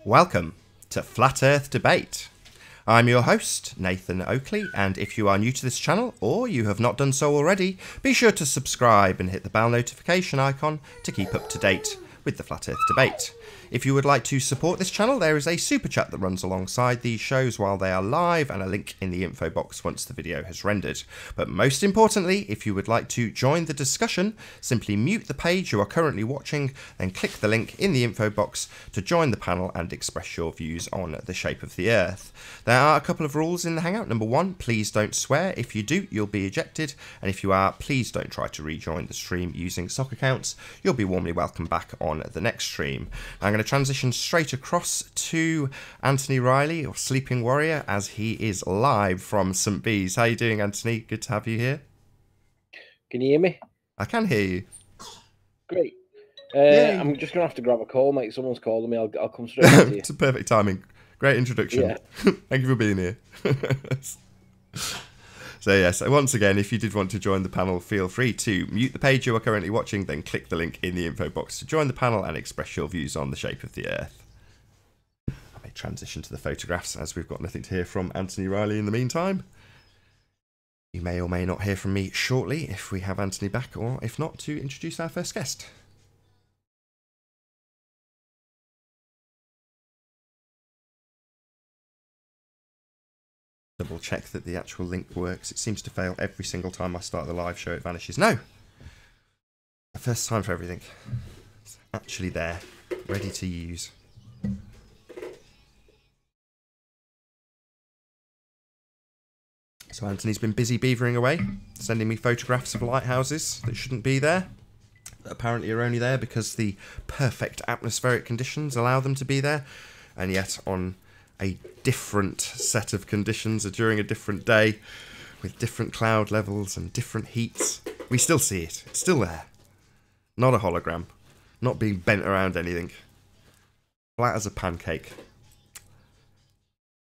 Welcome to Flat Earth Debate. I'm your host, Nathan Oakley, and if you are new to this channel, or you have not done so already, be sure to subscribe and hit the bell notification icon to keep up to date with the Flat Earth Debate. If you would like to support this channel, there is a super chat that runs alongside these shows while they are live, and a link in the info box once the video has rendered. But most importantly, if you would like to join the discussion, simply mute the page you are currently watching, then click the link in the info box to join the panel and express your views on the shape of the Earth. There are a couple of rules in the Hangout. Number one, please don't swear. If you do, you'll be ejected, and if you are, please don't try to rejoin the stream using sock accounts. You'll be warmly welcome back on the next stream. I'm going to transition straight across to Anthony Riley, or Sleeping Warrior, as he is live from St. Bees. How are you doing, Anthony? Good to have you here. Can you hear me? I can hear you. Great. I'm just going to have to grab a call, mate. Someone's calling me. I'll come straight to you. It's a perfect timing. Great introduction. Yeah. Thank you for being here. So yes, once again, if you did want to join the panel, feel free to mute the page you are currently watching, then click the link in the info box to join the panel and express your views on the shape of the Earth. I may transition to the photographs as we've got nothing to hear from Anthony Riley in the meantime. You may or may not hear from me shortly if we have Anthony back, or if not, to introduce our first guest. Double check that the actual link works. It seems to fail every single time I start the live show. It vanishes. No! The first time for everything. It's actually there. Ready to use. So Anthony's been busy beavering away, sending me photographs of lighthouses that shouldn't be there, that apparently are only there because the perfect atmospheric conditions allow them to be there, and yet on a different set of conditions during a different day with different cloud levels and different heats, we still see it. It's still there. Not a hologram. Not being bent around anything. Flat as a pancake.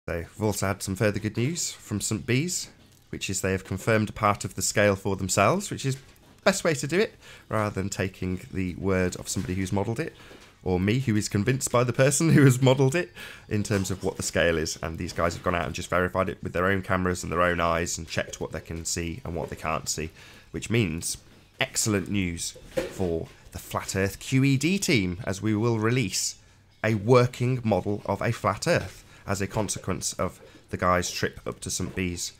So we've also had some further good news from St. Bees, which is they have confirmed a part of the scale for themselves, which is the best way to do it, rather than taking the word of somebody who's modelled it, or me, who is convinced by the person who has modelled it, in terms of what the scale is. And these guys have gone out and just verified it with their own cameras and their own eyes and checked what they can see and what they can't see, which means excellent news for the Flat Earth QED team, as we will release a working model of a flat Earth as a consequence of the guys' trip up to St. Bees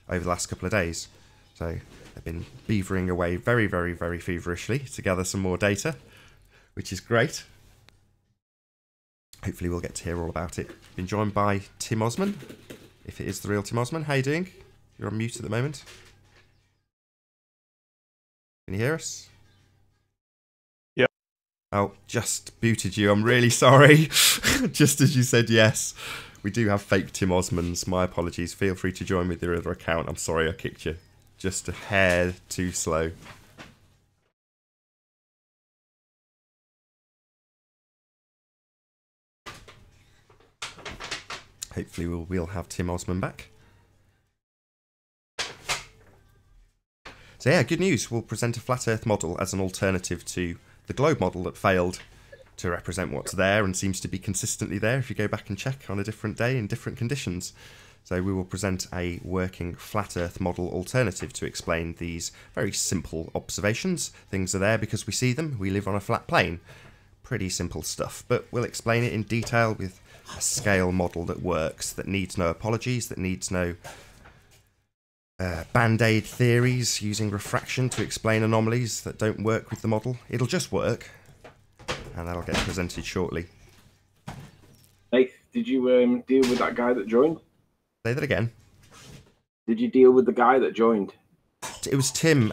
over the last couple of days. So they've been beavering away very, very, very feverishly to gather some more data, which is great. Hopefully we'll get to hear all about it. Been joined by Tim Osman, if it is the real Tim Osman. How you doing? You're on mute at the moment. Can you hear us? Yep. Oh, just booted you. I'm really sorry. Just as you said yes. We do have fake Tim Osmans. My apologies. Feel free to join with your other account. I'm sorry I kicked you. Just a hair too slow. Hopefully we'll have Tim Osman back. So yeah, good news. We'll present a flat Earth model as an alternative to the globe model that failed to represent what's there and seems to be consistently there if you go back and check on a different day in different conditions. So we will present a working flat Earth model alternative to explain these very simple observations. Things are there because we see them. We live on a flat plane. Pretty simple stuff, but we'll explain it in detail with a scale model that works, that needs no apologies, that needs no band-aid theories using refraction to explain anomalies that don't work with the model. It'll just work, and that'll get presented shortly. Hey, did you deal with that guy that joined? Say that again. Did you deal with the guy that joined? It was Tim.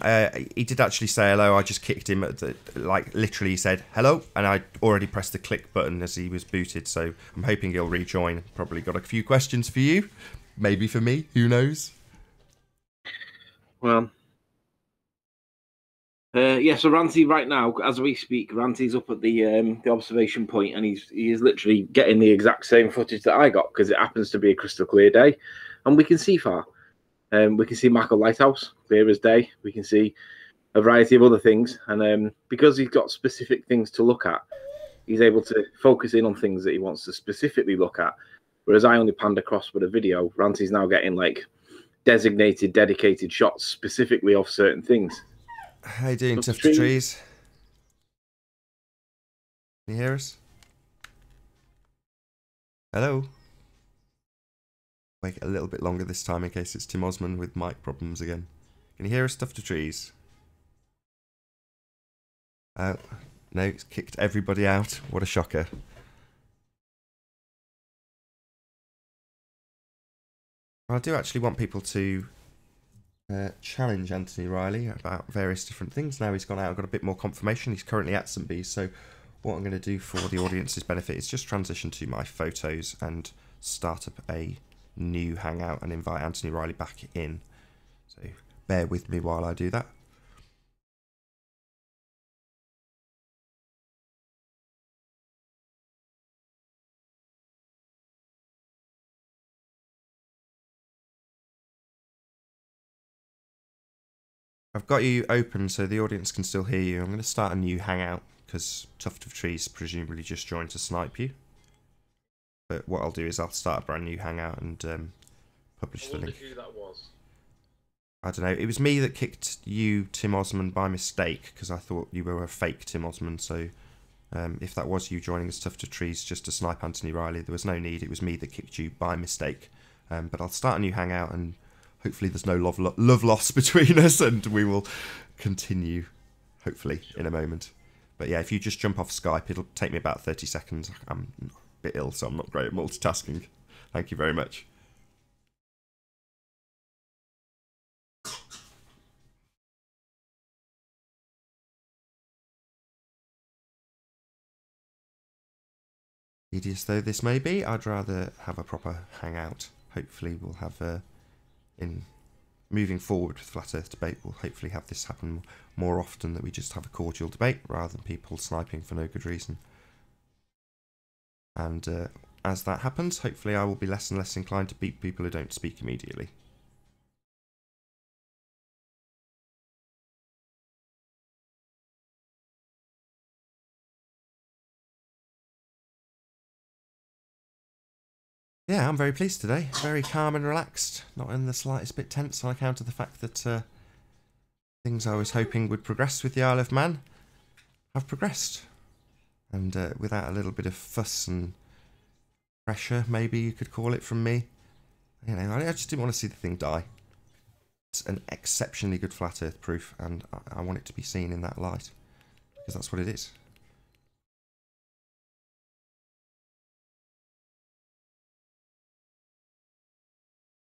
He did actually say hello. I just kicked him at the, like, literally said hello, and I already pressed the click button as he was booted, so I'm hoping he'll rejoin. Probably got a few questions for you, maybe for me, who knows. Well, yeah, so Ranty right now, as we speak, Ranty's up at the observation point, and he is literally getting the exact same footage that I got, because it happens to be a crystal clear day, and we can see far. We can see Mackle Lighthouse, clear as day. We can see a variety of other things, and because he's got specific things to look at, He's able to focus in on things that he wants to specifically look at. Whereas I only panned across with a video. Ranty's now getting like designated, dedicated shots specifically of certain things. How you doing, Tough to Trees? Can you hear us? Hello? Wait a little bit longer this time in case it's Tim Osman with mic problems again. Can you hear us, Tough to Trees? Oh, no, it's kicked everybody out. What a shocker. I do actually want people to challenge Anthony Riley about various different things. Now he's gone out and got a bit more confirmation. He's currently at St Bees, so what I'm going to do for the audience's benefit is just transition to my photos and start up a new hangout and invite Anthony Riley back in. So bear with me while I do that. I've got you open so the audience can still hear you. I'm going to start a new hangout because Tuft of Trees presumably just joined to snipe you. But what I'll do is I'll start a brand new hangout and publish the link. Who that was. I don't know. It was me that kicked you, Tim Osman, by mistake because I thought you were a fake Tim Osman. So if that was you joining as Tuft of Trees just to snipe Anthony Riley, there was no need. It was me that kicked you by mistake. But I'll start a new hangout and hopefully there's no love loss between us and we will continue, hopefully, in a moment. But yeah, if you just jump off Skype, it'll take me about 30 seconds. I'm a bit ill, so I'm not great at multitasking. Thank you very much. Tedious though this may be, I'd rather have a proper hangout. Hopefully we'll have in moving forward with Flat Earth Debate, we'll hopefully have this happen more often, that we just have a cordial debate rather than people sniping for no good reason. And as that happens, hopefully I will be less and less inclined to beat people who don't speak immediately. Yeah, I'm very pleased today. Very calm and relaxed. Not in the slightest bit tense on account of the fact that things I was hoping would progress with the Isle of Man have progressed. And without a little bit of fuss and pressure, maybe you could call it, from me. You know, I just didn't want to see the thing die. It's an exceptionally good Flat Earth proof, and I want it to be seen in that light. Because that's what it is.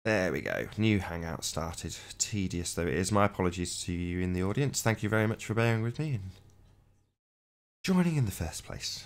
There we go. New hangout started. Tedious though it is. My apologies to you in the audience. Thank you very much for bearing with me and joining in the first place.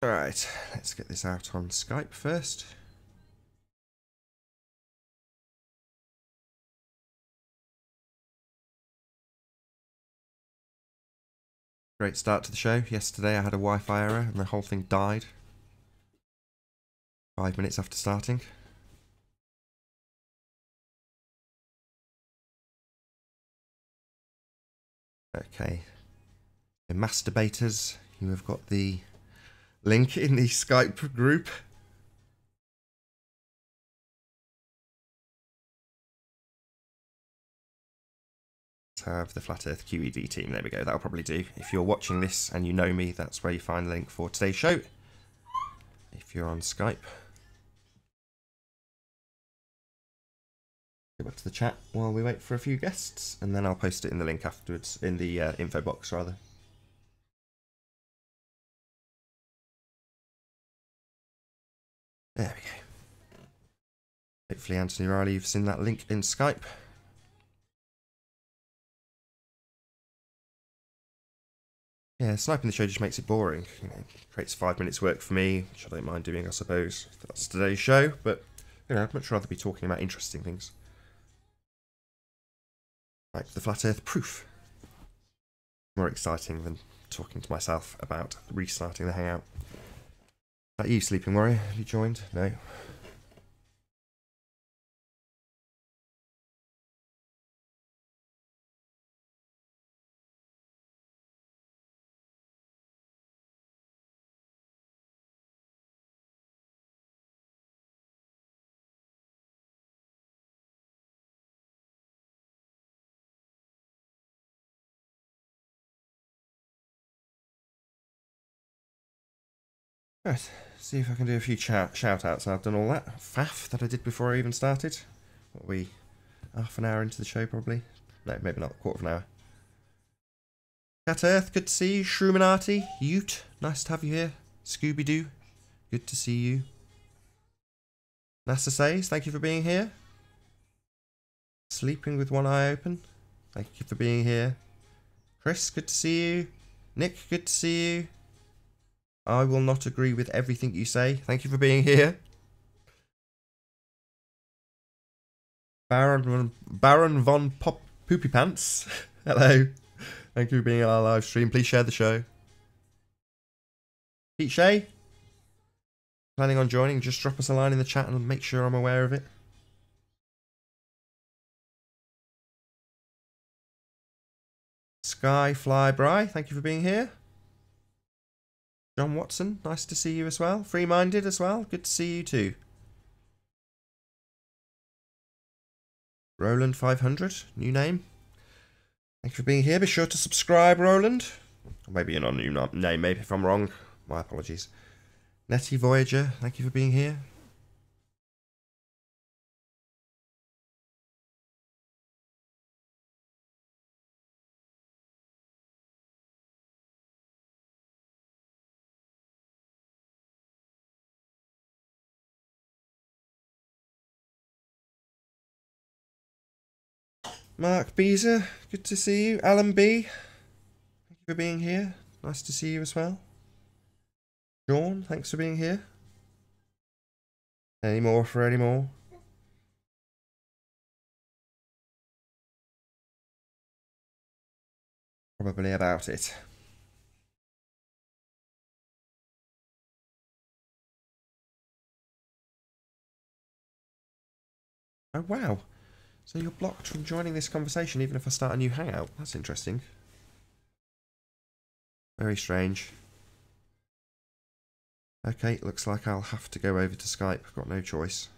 Alright, let's get this out on Skype first. Great start to the show. Yesterday I had a Wi-Fi error and the whole thing died 5 minutes after starting. Okay. The masturbators, you have got the link in the Skype group. Let's have the Flat Earth QED team. There we go. That'll probably do. If you're watching this and you know me, that's where you find the link for today's show. If you're on Skype. Go back to the chat while we wait for a few guests, and then I'll post it in the link afterwards, in the info box rather. There we go. Hopefully, Anthony Riley, you've seen that link in Skype. Yeah, sniping the show just makes it boring. You know, creates 5 minutes work for me, which I don't mind doing, I suppose. That's today's show, but you know, I'd much rather be talking about interesting things. Like the flat earth proof. More exciting than talking to myself about restarting the hangout. Is that you, Sleeping Warrior? Have you joined? No. Right, see if I can do a few shout outs. I've done all that faff that I did before I even started. What are we, half an hour into the show probably? No, maybe not, a quarter of an hour. Cat Earth, good to see you. Shruminati, Ute, nice to have you here. Scooby Doo, good to see you. NASA Says, thank you for being here. Sleeping with one eye open, thank you for being here. Chris, good to see you. Nick, good to see you. I will not agree with everything you say. Thank you for being here. Baron von Poopy Pants. Hello. Thank you for being on our live stream. Please share the show. Pete Shea. Planning on joining? Just drop us a line in the chat and make sure I'm aware of it. Sky Fly Bry. Thank you for being here. John Watson, nice to see you as well. Free-minded as well, good to see you too. Roland 500, new name. Thank you for being here. Be sure to subscribe, Roland. Or maybe you're not a new name, maybe if I'm wrong. My apologies. Netty Voyager, thank you for being here. Mark Beezer, good to see you. Alan B, thank you for being here. Nice to see you as well. Sean, thanks for being here. Any more for any more? Probably about it. Oh wow. So you're blocked from joining this conversation even if I start a new hangout. That's interesting. Very strange. Okay, looks like I'll have to go over to Skype. I've got no choice.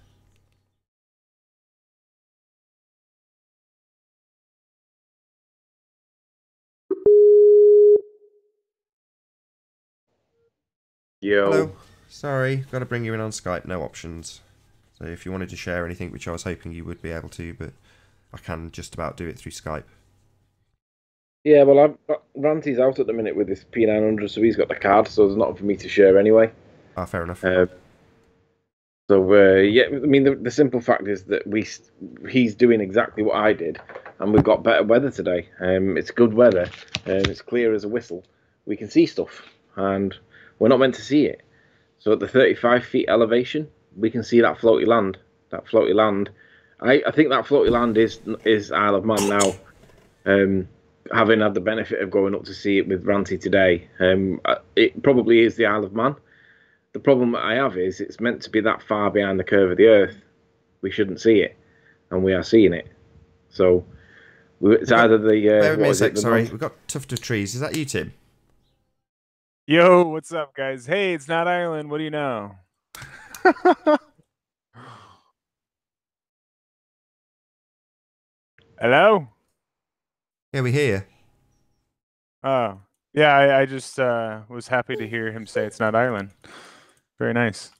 Yo. Hello. Sorry, got to bring you in on Skype. No options. So if you wanted to share anything, which I was hoping you would be able to, but I can just about do it through Skype. Yeah, well, Ranty's out at the minute with his P900, so he's got the card, so there's nothing for me to share anyway. Ah, fair enough. Yeah, I mean, the simple fact is that he's doing exactly what I did, and we've got better weather today. It's good weather, and it's clear as a whistle. We can see stuff, and we're not meant to see it. So at the 35 feet elevation, we can see that floaty land. That floaty land. I think that floaty land is Isle of Man now. Having had the benefit of going up to see it with Ranty today, it probably is the Isle of Man. The problem that I have is it's meant to be that far behind the curve of the Earth. We shouldn't see it, and we are seeing it. So it's either the. Bear with me a sec, sorry. We've got Tuft of Trees. Is that you, Tim? Yo, what's up, guys? Hey, it's not Ireland. What do you know? Hello? Yeah, we hear you. Oh, yeah, I just was happy to hear him say it's not Ireland. Very nice.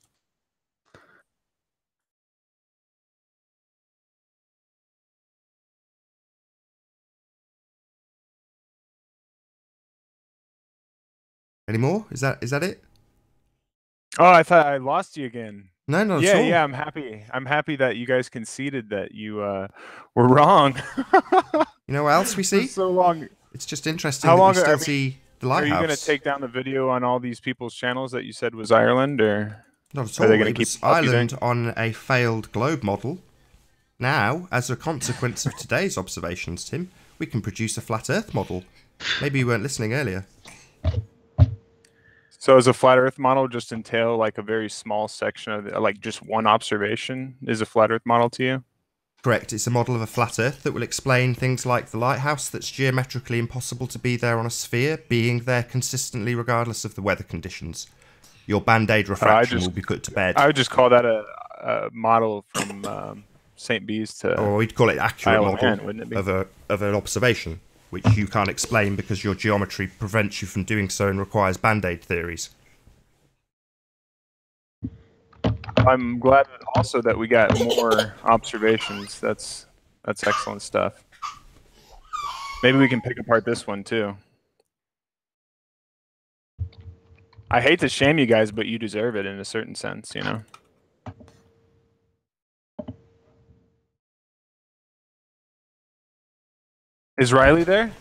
Any more? Is that it? Oh, I thought I lost you again. No, not at all. Yeah, I'm happy. I'm happy that you guys conceded that you were wrong. You know what else we see? For so long. It's just interesting that we still see the lighthouse. Are you going to take down the video on all these people's channels that you said was Ireland, or not at all? Are they going to keep Ireland on a failed globe model. Now, as a consequence of today's observations, Tim, we can produce a flat Earth model. Maybe you weren't listening earlier. So does a flat Earth model just entail like a very small section of like just one observation is a flat Earth model to you? Correct, it's a model of a flat Earth that will explain things like the lighthouse that's geometrically impossible to be there on a sphere, being there consistently regardless of the weather conditions. Your band-aid refraction will be put to bed. I would just call that a model from St. Bees to... Or we'd call it accurate Isle of model Man, wouldn't it be? of an observation, which you can't explain because your geometry prevents you from doing so and requires band-aid theories. I'm glad also that we got more observations. That's excellent stuff. Maybe we can pick apart this one too. I hate to shame you guys, but you deserve it in a certain sense, you know? Is Riley there?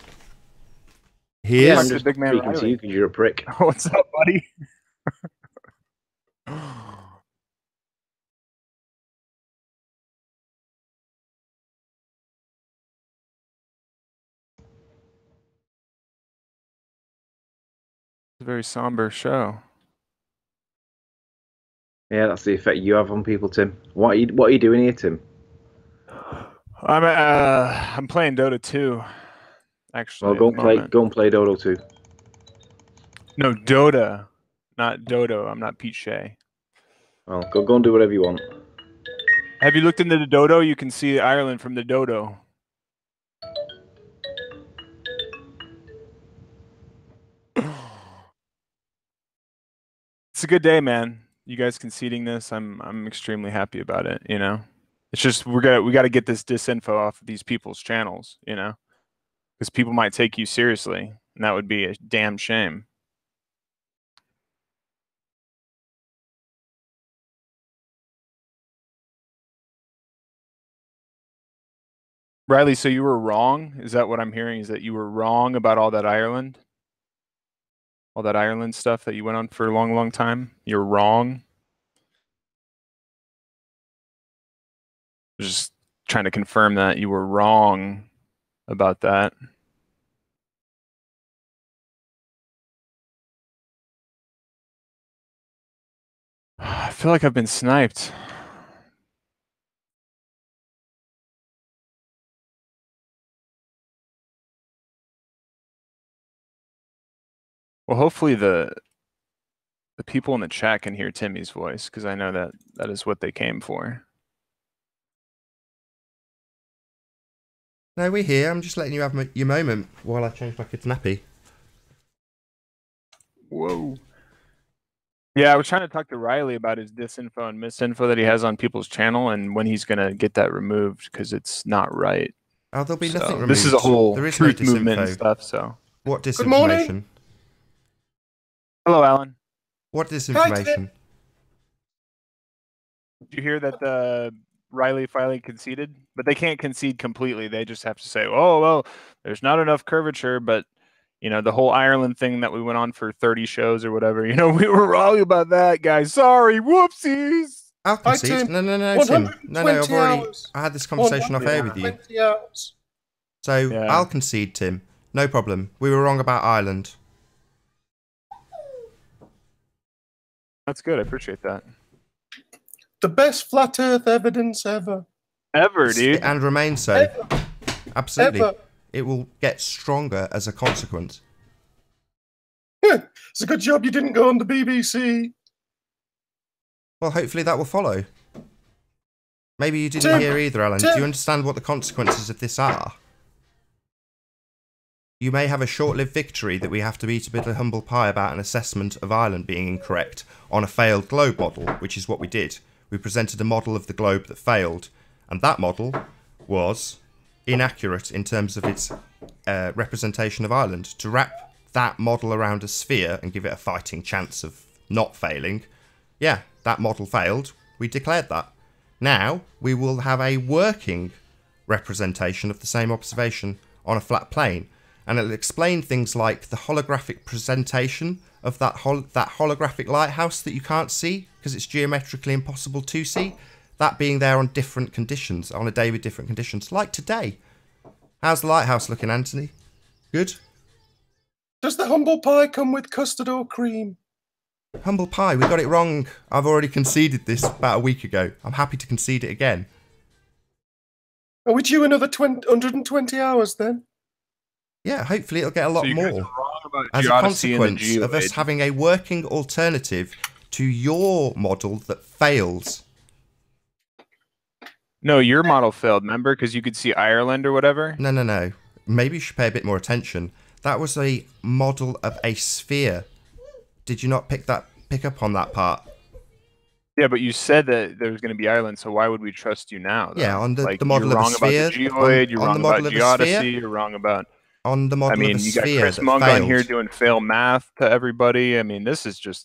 He Yeah, is. I'm just Big man speaking to Riley. you because you're a prick. What's up, buddy? A very somber show. Yeah, that's the effect you have on people, Tim. What are you doing here, Tim? I'm playing Dota 2. Actually, Well, go and play Dodo 2. No, Dota, not Dodo. I'm not Pete Shea. Well, go and do whatever you want. Have you looked into the Dodo? You can see Ireland from the Dodo. It's a good day, man. You guys conceding this, I'm extremely happy about it. You know, it's just we got to get this disinfo off of these people's channels. You know, because people might take you seriously, and that would be a damn shame. Riley, so you were wrong? Is that what I'm hearing? Is that you were wrong about all that Ireland? All that Ireland stuff that you went on for a long, long time? You're wrong? Just trying to confirm that you were wrong about that. I feel like I've been sniped. Well, hopefully the people in the chat can hear Timmy's voice, because I know that is what they came for. No, we're here. I'm just letting you have your moment while I change my kid's nappy. Whoa. Yeah, I was trying to talk to Riley about his disinfo and misinfo that he has on people's channel and when he's going to get that removed, because it's not right. Oh, there'll be nothing removed. This is a whole there is truth no movement and disinfo. stuff, so. What disinformation? Good morning. Hello, Alan. What disinformation? Did you hear that Riley finally conceded? But they can't concede completely. They just have to say, oh, well, there's not enough curvature, but, you know, the whole Ireland thing that we went on for 30 shows or whatever, you know, we were wrong about that, guys. Sorry, whoopsies. I'll concede. Tim. No, Tim. No, I've already... hours. I had this conversation off air with you. 20 hours. So, Yeah. I'll concede, Tim. No problem. We were wrong about Ireland. That's good. I appreciate that. The best flat Earth evidence ever. Ever, dude. And remain so. Ever. Absolutely. Ever. It will get stronger as a consequence. It's a good job you didn't go on the BBC. Well, hopefully that will follow. Maybe you didn't Tim, hear either, Alan. Tim. Do you understand what the consequences of this are? You may have a short-lived victory that we have to eat a bit of humble pie about an assessment of Ireland being incorrect on a failed globe model, which is what we did. We presented a model of the globe that failed, and that model was inaccurate in terms of its representation of Ireland. To wrap that model around a sphere and give it a fighting chance of not failing, yeah, that model failed. We declared that. Now, we will have a working representation of the same observation on a flat plane, and it'll explain things like the holographic presentation of that holographic lighthouse that you can't see because it's geometrically impossible to see. that being there on different conditions, on a day with different conditions, like today. How's the lighthouse looking, Anthony? Good? Does the humble pie come with custard or cream? Humble pie, we got it wrong. I've already conceded this about a week ago. I'm happy to concede it again. Are we due another 120 hours then? Yeah, hopefully it'll get a lot So you guys more. are wrong about As a geodesy and the consequence of us geoid. having a working alternative to your model that fails. No, your model failed, remember? Because you could see Ireland or whatever. No. Maybe you should pay a bit more attention. That was a model of a sphere. Did you not pick up on that part? Yeah, but you said that there was going to be Ireland, so why would we trust you now? Though? Yeah, on the like, model you're of a wrong sphere. about the geoid, you're on wrong the model about of a sphere. geodesy, you're wrong about... On the model I mean, of a you got sphere Chris that Monk failed. on here doing fail math to everybody. I mean, this is What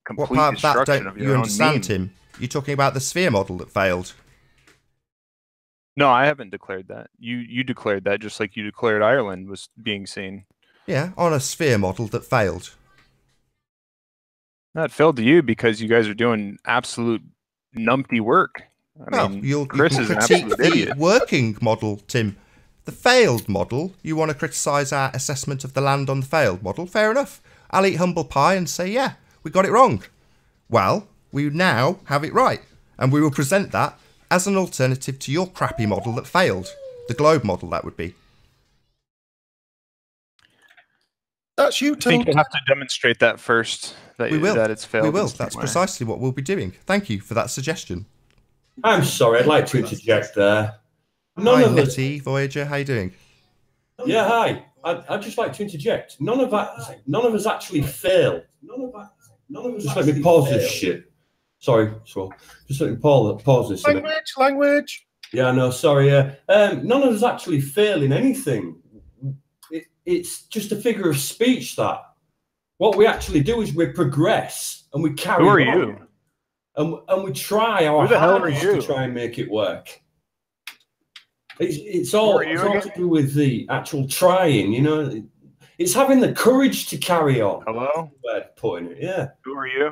complete part of that destruction don't of your you own understand, meme. Tim? You're talking about the sphere model that failed. No, I haven't declared that. You declared that, just like you declared Ireland was being seen. Yeah, on a sphere model that failed. That failed to you because you guys are doing absolute numpty work. I mean, You Chris can is an critique absolute the idiot. working model, Tim. The failed model, you want to criticise our assessment of the land on the failed model. Fair enough. I'll eat humble pie and say, yeah, we got it wrong. Well, we now have it right. And we will present that as an alternative to your crappy model that failed. The globe model, that would be. That's you, I think Tim. you have to demonstrate that first. That, We will. That it's failed. We will. in some That's way. precisely what we'll be doing. Thank you for that suggestion. I'm sorry, I'd like to interject there. Hi, None of us. Netty, Voyager, how you doing? Yeah, hi. I'd just like to interject. None of us actually failed. Just let me pause this shit. Sorry, so just let me pause this. a minute. Language. Yeah, no, sorry. None of us actually fail in anything. It's just a figure of speech. That what we actually do is we progress and we carry on. Who are you? And we try our Who the hell are hardest you? to try and make it work. It's all to do with the actual trying, you know. It's having the courage to carry on. Hello? Way of putting it, yeah. Who are you?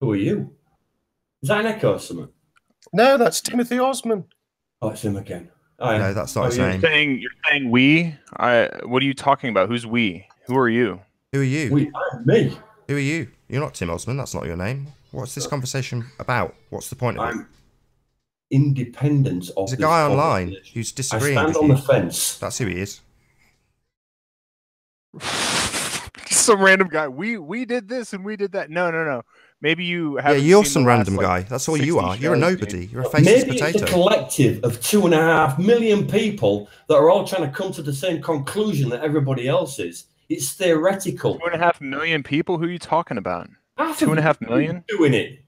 Who are you? Is that an echo or something? No, that's Timothy Osman. Oh, it's him again. No, that's not his name. You're saying we? What are you talking about? Who's we? Who are you? Who are you? Me. Who are you? You're not Tim Osman. That's not your name. What's this conversation about? What's the point of it? I'm independent of There's a this guy online conversation. who's I disagreeing stand with on you. the fence. That's who he is. Some random guy. We did this and we did that. No. Maybe you have. Yeah, you're some random guy. That's all you are. You're a nobody. You're a faceless Maybe potato. it's a collective of 2.5 million people that are all trying to come to the same conclusion that everybody else is. It's theoretical. 2.5 million people? Who are you talking about? Half of 2.5 you million? doing it.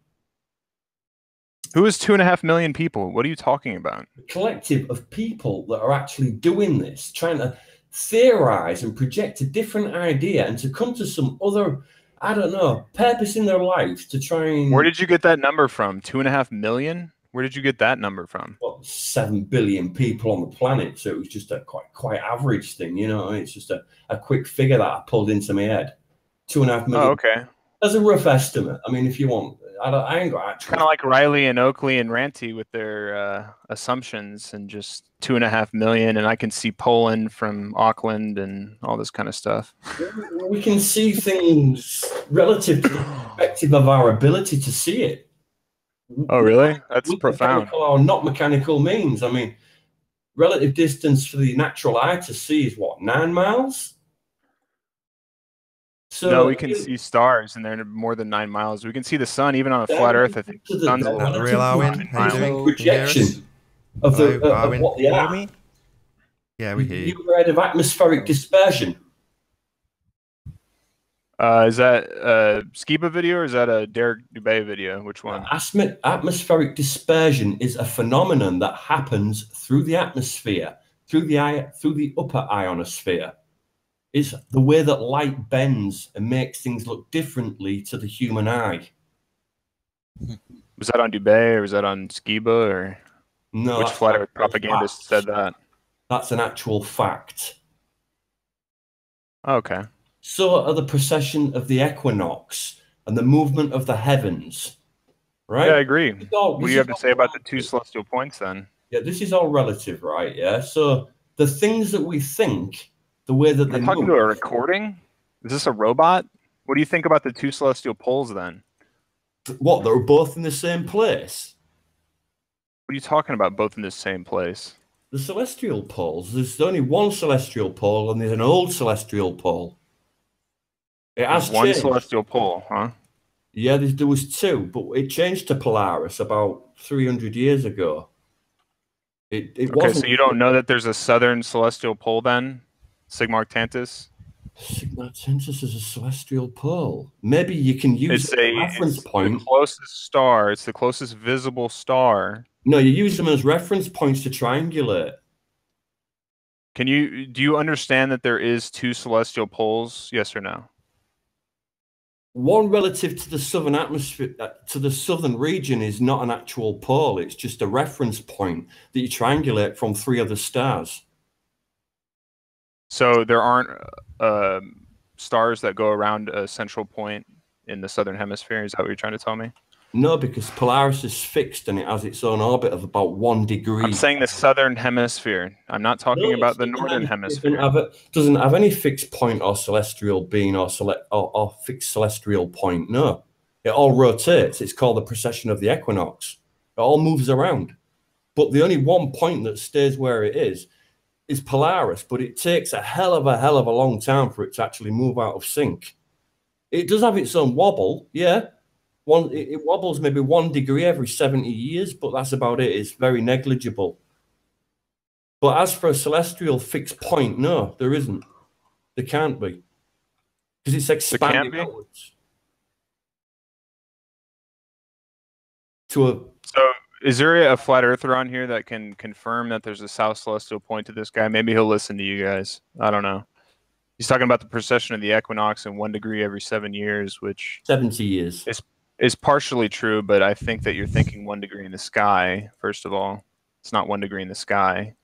Who is 2.5 million people? What are you talking about? A collective of people that are actually doing this, trying to theorize and project a different idea and to come to some other, I don't know, purpose in their life to try and... Where did you get that number from? 2.5 million? Where did you get that number from? Well, 7 billion people on the planet, so it was just a quite average thing, you know. It's just a quick figure that I pulled into my head. 2.5 million. Oh, okay. That's a rough estimate. I mean, if you want, I ain't got actual. Kind of like Riley and Oakley and Ranty with their assumptions and just 2.5 million, and I can see Poland from Auckland and all this kind of stuff. We can see things relative to the perspective of our ability to see it. Oh, really? That's With profound. mechanical or not mechanical means. I mean, relative distance for the natural eye to see is what, 9 miles? So No, we can see stars, and they're more than 9 miles. We can see the sun, even on a flat Earth. I think the sun's a little Real Arwen, how you doing? projection of Hello, the Arwen. of what they Can you are. hear me? Yeah, we hear you. You've heard of atmospheric dispersion? Is that a Skiba video or is that a Derek Dubé video? Which one? Atmospheric dispersion is a phenomenon that happens through the atmosphere, through the upper ionosphere. It's the way that light bends and makes things look differently to the human eye. Was that on Dubé or was that on Skiba or No, which that's flat an Earth actual propagandist fact. said that? That's an actual fact. Okay. So are the precession of the equinox and the movement of the heavens. right? Yeah, I agree. What do you have to say about the two celestial points then? Yeah, this is all relative, right? Yeah. So the things that we think, the way that they I'm talking move. to a recording. Is this a robot? What do you think about the two celestial poles then? What? They're both in the same place. What are you talking about? Both in the same place? The celestial poles. There's only one celestial pole, and there's an old celestial pole. It has There's one changed. celestial pole, huh? Yeah, there was two, but it changed to Polaris about 300 years ago. It Okay, wasn't. so you don't know that there's a southern celestial pole then? Sigma Octantis? Sigma Octantis is a celestial pole. Maybe you can use It's it as a reference point. the closest star. It's the closest visible star. No, you use them as reference points to triangulate. Do you understand that there is two celestial poles? Yes or no? One relative to the southern atmosphere, to the southern region, is not an actual pole. It's just a reference point that you triangulate from three other stars. So there aren't stars that go around a central point in the southern hemisphere? Is that what you're trying to tell me? No, because Polaris is fixed and it has its own orbit of about 1 degree. I'm saying the southern hemisphere. I'm not talking about the northern hemisphere. Doesn't have any fixed point or celestial being or fixed celestial point. No, it all rotates. It's called the precession of the equinox. It all moves around. But the only one point that stays where it is Polaris. But it takes a hell of a long time for it to actually move out of sync. It does have its own wobble, yeah. It wobbles maybe 1 degree every 70 years, but that's about it. It's very negligible. But as for a celestial fixed point, no, there isn't. There can't be. Because it's expanding outwards. So is there a flat earther on here that can confirm that there's a south celestial point to this guy? Maybe he'll listen to you guys. I don't know. He's talking about the precession of the equinox in 1 degree every 7 years, which 70 years. Is partially true, but I think that you're thinking 1 degree in the sky, first of all. It's not 1 degree in the sky.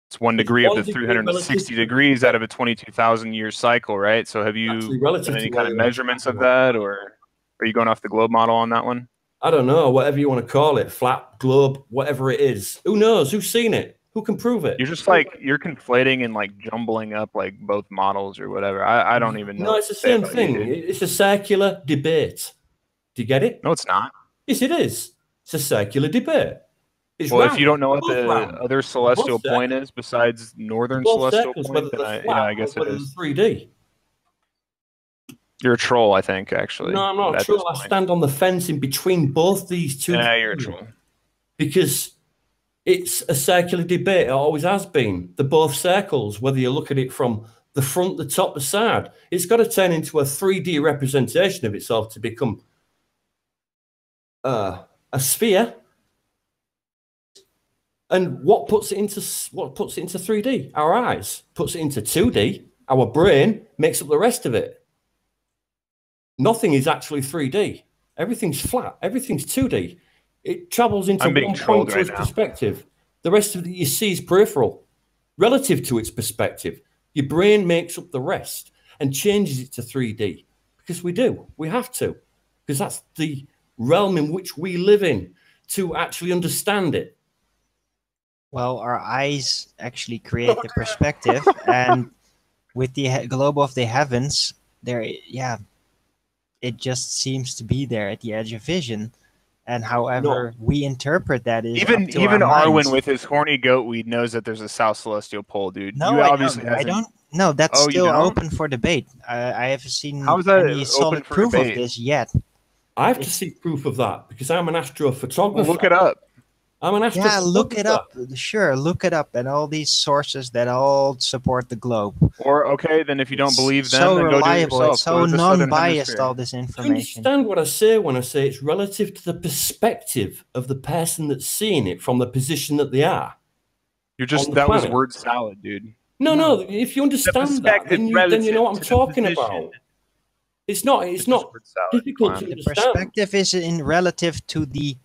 It's 1 degree of the 360 degrees out of a 22,000-year cycle, right? So have you done any kind of measurements of that, or are you going off the globe model on that one? I don't know, whatever you want to call it, flat, globe, whatever it is. Who knows? Who's seen it? Who can prove it? You're just you're conflating and jumbling up both models or whatever. I don't even know. No, it's the same thing. It's a circular debate. Do you get it? No, it's not. Yes, it is. It's a circular debate. It's well, if you don't know what the other celestial point is besides northern celestial point, then I guess it is 3D. You're a troll, I think, actually. No, I'm not a troll. I stand on the fence in between both these two. Yeah, you're a troll. Because it's a circular debate. It always has been. They're both circles, whether you look at it from the front, the top, the side. It's got to turn into a 3D representation of itself to become a sphere. And what puts it into 3D? Our eyes. Puts it into 2D. Our brain makes up the rest of it. Nothing is actually 3D. Everything's flat. Everything's 2D. It travels into one point to its perspective. The rest of it you see is peripheral, relative to its perspective. Your brain makes up the rest and changes it to 3D because we do. We have to, because that's the realm in which we live in to actually understand it. Well, our eyes actually create the perspective, and with the globe of the heavens, it just seems to be there at the edge of vision. And however we interpret that is even Arwen with his horny goat weed knows that there's a south celestial pole, dude. No, I don't. No, that's still open for debate. I haven't seen any solid proof of this yet. I have to see proof of that because I'm an astrophotographer. Well, look it up. I'm an astrophotographer. Yeah, look it up. Sure, look it up, and all these sources that all support the globe. Or okay, then if you don't believe them, so then reliable, go do it yourself. it's so non-biased. All this information. Do you understand what I say when I say it's relative to the perspective of the person that's seeing it from the position that they are? You're just that was word salad, dude. No. If you understand that, then you know what I'm talking about. It's not difficult to understand. The perspective is in relative to the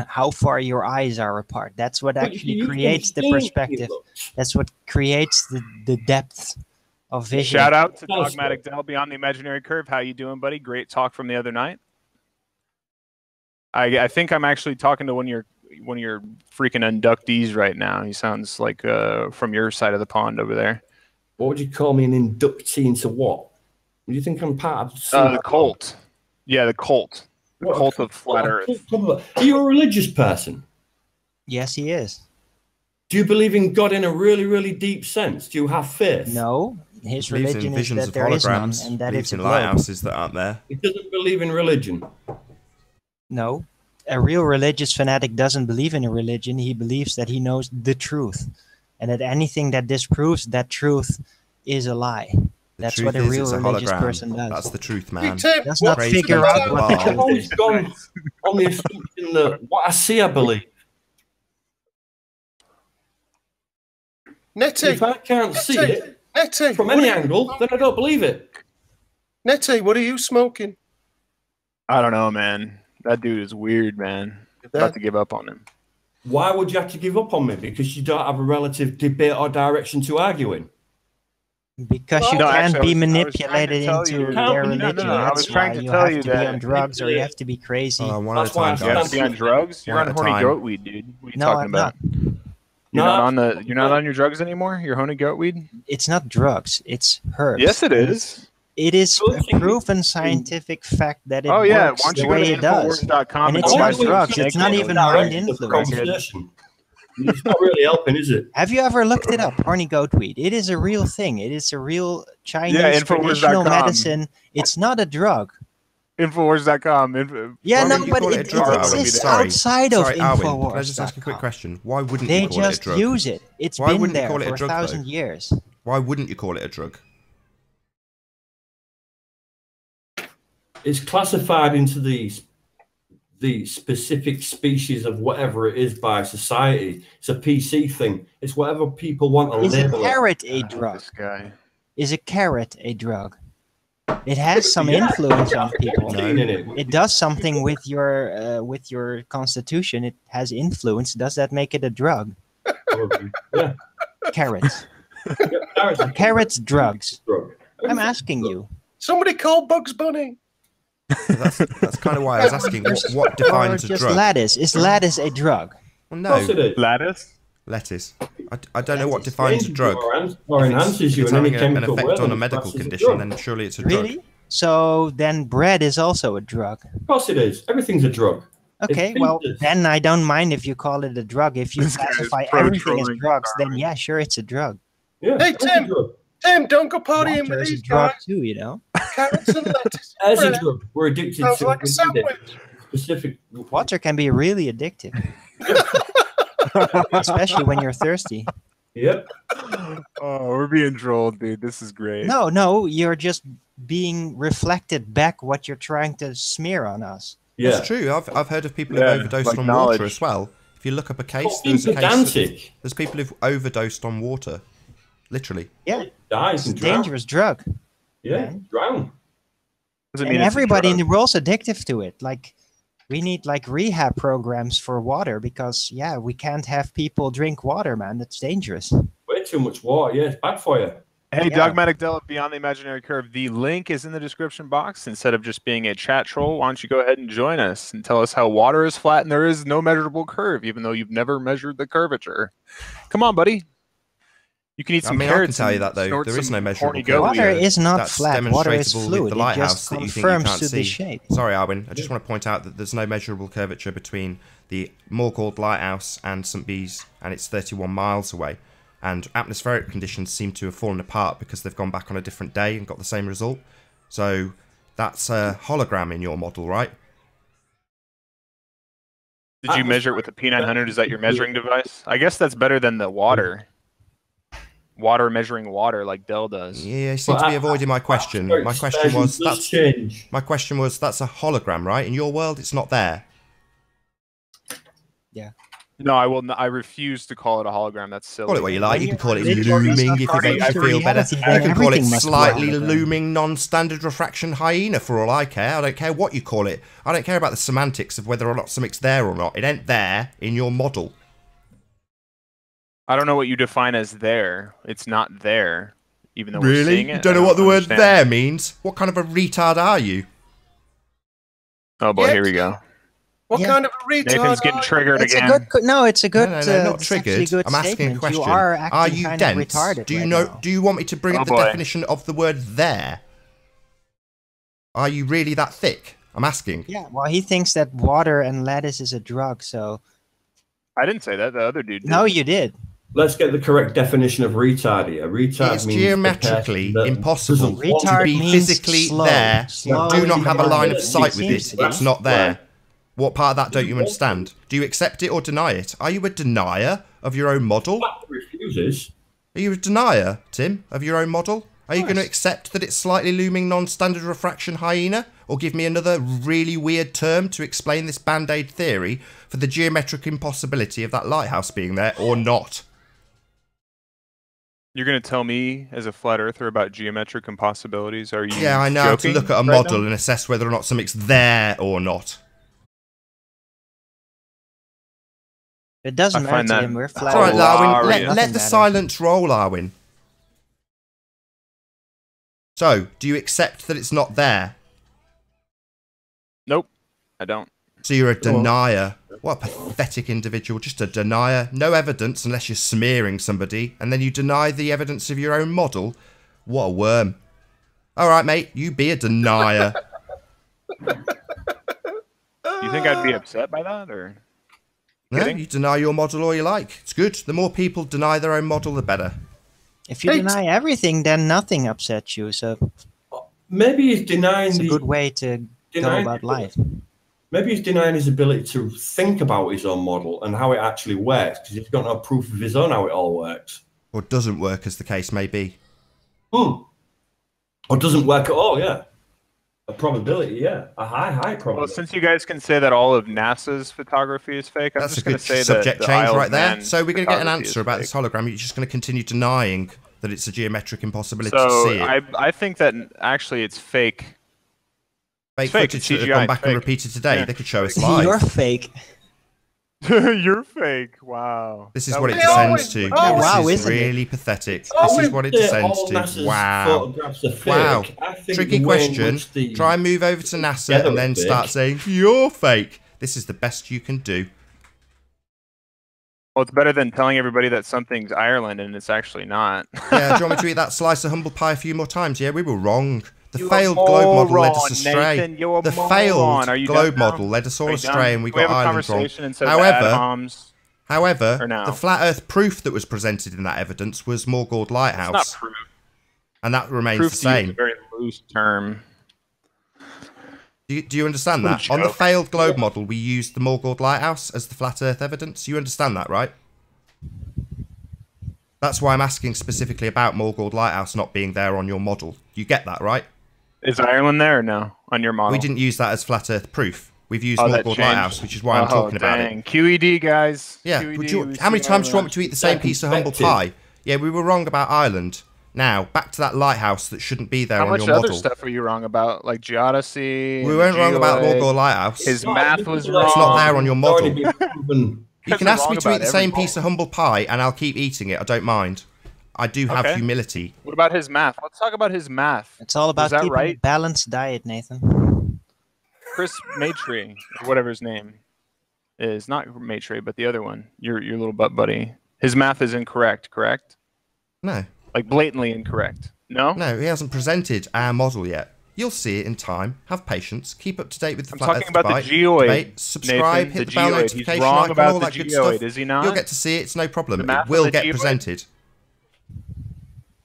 how far your eyes are apart. That's what actually creates the perspective. That's what creates the depth of vision. Shout out to Dogmatic Dell Beyond the Imaginary Curve. How you doing, buddy? Great talk from the other night. I think I'm actually talking to one of your freaking inductees right now. He sounds like from your side of the pond over there. What would you call me, an inductee into what? Do you think I'm part of The cult? Yeah, the cult. The cult of flat Earth. Are you a religious person? Yes, he is. Do you believe in God in a really, really deep sense? Do you have faith? No, his Believes in religion is visions that of there is none, holograms, and that believes it's a in globe. lighthouses that aren't there. He doesn't believe in religion. No, a real religious fanatic doesn't believe in a religion. He believes that he knows the truth, and that anything that disproves that truth is a lie. That's what a Truth is, real it's a religious hologram. person does. That's the truth, man. Does not Praise figure be to out the what the Lord. I've truth always is. gone on the assumption that what I see, I believe. Nettie, If I can't see it Nettie, from any angle, then I don't believe it. Nettie, what are you smoking? I don't know, man. That dude is weird, man. About to give up on him. Why would you have to give up on me? Because you don't have a relative debate or direction to argue in. Because you No, can't actually, be I was trying to manipulated tell into you- their No, religion. no, I was That's trying why to you tell have you to be that- on drugs or you have to be crazy. Hold on, one at a That's why time, I You have guys. to be on drugs. You're One on at a horny time. goat weed, dude. What are you No, talking I'm about? not. You're No, not on your drugs anymore. You're horny goat weed. It's not drugs. It's herbs. Yes, it And is. It is Don't a think- proven scientific fact that it Oh yeah. works Why don't the you go way to it does. infowars.com And and it's go not buy some drugs. snake It's not oil? even mind Direction of influence. conversation. It's not really helping, is it? Have you ever looked it up, horny goat weed? It is a real thing. It is a real Chinese Infowars.com. traditional medicine. It's not a drug. Infowars.com. Yeah, Why no, wouldn't you but call it a it drug, Alwyn? exists Sorry. outside of Sorry, Alwyn, Infowars. can I just ask a quick question? Why wouldn't They you call it a just drug? use it. It's Why been wouldn't you there call it a for drug, 1,000 though? years. Why wouldn't you call it a drug? It's classified into the specific species of whatever it is by society. It's a PC thing. It's whatever people want to Is a label it. carrot a drug? This guy. Is a carrot a drug? It has some influence on people. Nicotine in it. It does something with your constitution. It has influence. Does that make it a drug? Probably. Yeah. Carrots. Carrots Are carrots drugs? drug. I'm asking you. Somebody call Bugs Bunny. That's kind of why I was asking what Or defines a just drug. lettuce. Is lettuce a drug? Well, Of course it no, is. Lattice. lettuce. I don't know what defines a drug. Or If enhances if you it's in any having an chemical effect way, on a then medical that's a condition, drug. then surely it's a drug. Really? So then bread is also a drug. Of course it is. Everything's a drug. Okay, It's well, features. then I don't mind if you call it a drug. If you This guy is classify everything as pro-trolling drugs, then yeah, sure, it's a drug. Yeah. Hey, that's a Tim. drug. Tim, don't go partying Water with is a these drug guys. too, you know. Carrots and lettuce. As a Bread. drug. We're addicted Sounds to like a it. sandwich. Specific. Water can be really addictive, especially when you're thirsty. Yep. Oh, we're being trolled, dude. This is great. No, you're just being reflected back what you're trying to smear on us. Yeah. That's true. I've heard of people Yeah, who've overdosed like on knowledge. water as well. If you look up a case, Stop being there's a case. pedantic. There's people who've overdosed on water, literally. Yeah, Dies it's a and drown. dangerous drug. Yeah. Drown. Doesn't And mean it's a everybody in drug. the world's addicted to it. Like, we need like rehab programs for water because, yeah, we can't have people drink water, man. That's dangerous. Way too much water. Yeah, it's bad for you. Hey, Yeah. Dogmatic Della, Beyond the Imaginary Curve. The link is in the description box. Instead of just being a chat troll, why don't you go ahead and join us and tell us how water is flat and there is no measurable curve, even though you've never measured the curvature. Come on, buddy. You can eat I some mean, I can carrots. tell you and that, though. snort There is some no measurable horny curve. goat Water weed. is not That's flat. Water is demonstratable with fluid. the It lighthouse just that you think you confirms can't to the see. shape. Sorry, Arwin. I just want to point out that there's no measurable curvature between the Morgold Lighthouse and St. Bees, and it's 31 miles away. And atmospheric conditions seem to have fallen apart because they've gone back on a different day and got the same result. So that's a hologram in your model, right? Did you measure it with the P900? Is that your measuring device? I guess that's better than the water. Water measuring water like Dell does. Yeah, you seem to be avoiding my question. My question was my question was that's a hologram, right? In your world, it's not there. No, I will. I refuse to call it a hologram. That's silly. Call it what you like. You can call it It's looming if it part makes of you the feel better. reality, You then can call it everything must be slightly hologram. looming non-standard refraction hyena for all I care. I don't care what you call it. I don't care about the semantics of whether or not something's there or not. It ain't there in your model. I don't know what you define as there. It's not there, even though we're Really? seeing it. You don't know I what the word understand. there means? What kind of a retard are you? Oh boy, Yeah. here we go. What kind of a retard? Nathan's getting triggered It's again. a good. No, it's a good. No, it's not actually triggered. good I'm asking a statement. question. You are acting you kind dense? of retarded Do you right know? now. Do you want me to bring Oh, up the boy. definition of the word there? Are you really that thick? I'm asking. Yeah. Well, he thinks that water and lettuce is a drug. So I didn't say that. The other dude did. no, you did. Let's get the correct definition of retard here. Retard It's means geometrically the person that impossible doesn't want to Retard be means physically slow. there. Slow Do not in have a the line mind. of sight with Seems it. to be. It's not there. Right. What part of that don't you understand? Do you accept it or deny it? Are you a denier of your own model? refuses. Are you a denier, Tim, of your own model? Are you Yes. going to accept that it's slightly looming non-standard refraction hyena? Or give me another really weird term to explain this band-aid theory for the geometric impossibility of that lighthouse being there or not? You're going to tell me as a flat earther about geometric impossibilities? Are you Yeah, I know how to joking look at a right model now? and assess whether or not something's there or not. It doesn't I matter find to that him. We're It's flat. all right, earthers. Larwin. Hilarious. Let Nothing the matters. silence roll, Larwin. So, do you accept that it's not there? Nope, I don't. So you're a denier. What a pathetic individual. Just a denier. No evidence unless you're smearing somebody. And then you deny the evidence of your own model. What a worm. All right, mate. You be a denier. Do you think I'd be upset by that, or? No, Kidding? you deny your model all you like. It's good. The more people deny their own model, the better. If you deny everything, then nothing upsets you. So Maybe he's denying it's a the good way to go denying about life. Maybe he's denying his ability to think about his own model and how it actually works because he's got no proof of his own how it all works. Or doesn't work, as the case may be. Or doesn't work at all, yeah. A probability, yeah. A high probability. Well, since you guys can say that all of NASA's photography is fake, I'm That's a just going good to say subject that the change Isle right of there. Man So we're going to get an photography answer is about fake. this hologram. You're just going to continue denying that it's a geometric impossibility to So see it. I think that actually it's fake. Fake fake, footage it's that have CGI, gone back it's and fake. repeated today. Yeah, They could show us fake. live. You're fake. You're fake. Wow. This is That what it was- descends to. Oh, wow, This is isn't it? really pathetic. I This is wouldn't what it say descends all to. NASA's Wow. photographs are fake. Wow. I think Tricky the way in question. which the- Try and move over to NASA together and then are fake. start saying, you're fake. This is the best you can do. Well, it's better than telling everybody that something's Ireland and it's actually not. Yeah, do you want me to eat that slice of humble pie a few more times? Yeah, we were wrong. The You failed were globe model led us moron, astray. Nathan, you were The moron. failed Are you globe done now? model led us all Are you astray done? and we Can got have a Ireland wrong. conversation instead of ad homs? However, Or now? the flat Earth proof that was presented in that evidence was Morgold It's Lighthouse, not proof. and that remains Proof the to use same. a very loose term. Do you understand What a that? On the joke. failed globe model, we used the Morgold Lighthouse as the flat Earth evidence. You understand that, right? That's why I'm asking specifically about Morgold Lighthouse not being there on your model. You get that, right? Is Ireland there or no on your model? We didn't use that as flat Earth proof. We've used Oh, that Morgold changed. Lighthouse, which is why I'm talking about it. dang. QED, guys. Yeah. QED, How many times do you want me to eat the same That piece of humble perspective. pie? Yeah, we were wrong about Ireland. Now, back to that lighthouse that shouldn't be there How on much your other model. stuff were you wrong about? Like geodesy? We and weren't wrong about geoid? Morgold Lighthouse. His No, math it's was not wrong. there on your It's already model. been proven. You can Guys are ask me wrong to eat about the same everything. piece of humble pie and I'll keep eating it. I don't mind. I do have Okay. humility. What about his math? Let's talk about his math. It's all about that keeping a right? balanced diet, Nathan. Chris Maitre, or whatever his name is, not Maitre, but the other one, your little butt buddy. His math is incorrect, correct? No. Like blatantly incorrect. No? No, he hasn't presented our model yet. You'll see it in time. Have patience. Keep up to date with the I'm flat talking Earth about the debate. geoid. Subscribe, Nathan, hit the the bell geoid. He's notification wrong icon, about all the that good geoid, stuff. is he not? You'll get to see it. It's no problem. The It math will on the get geoid? presented.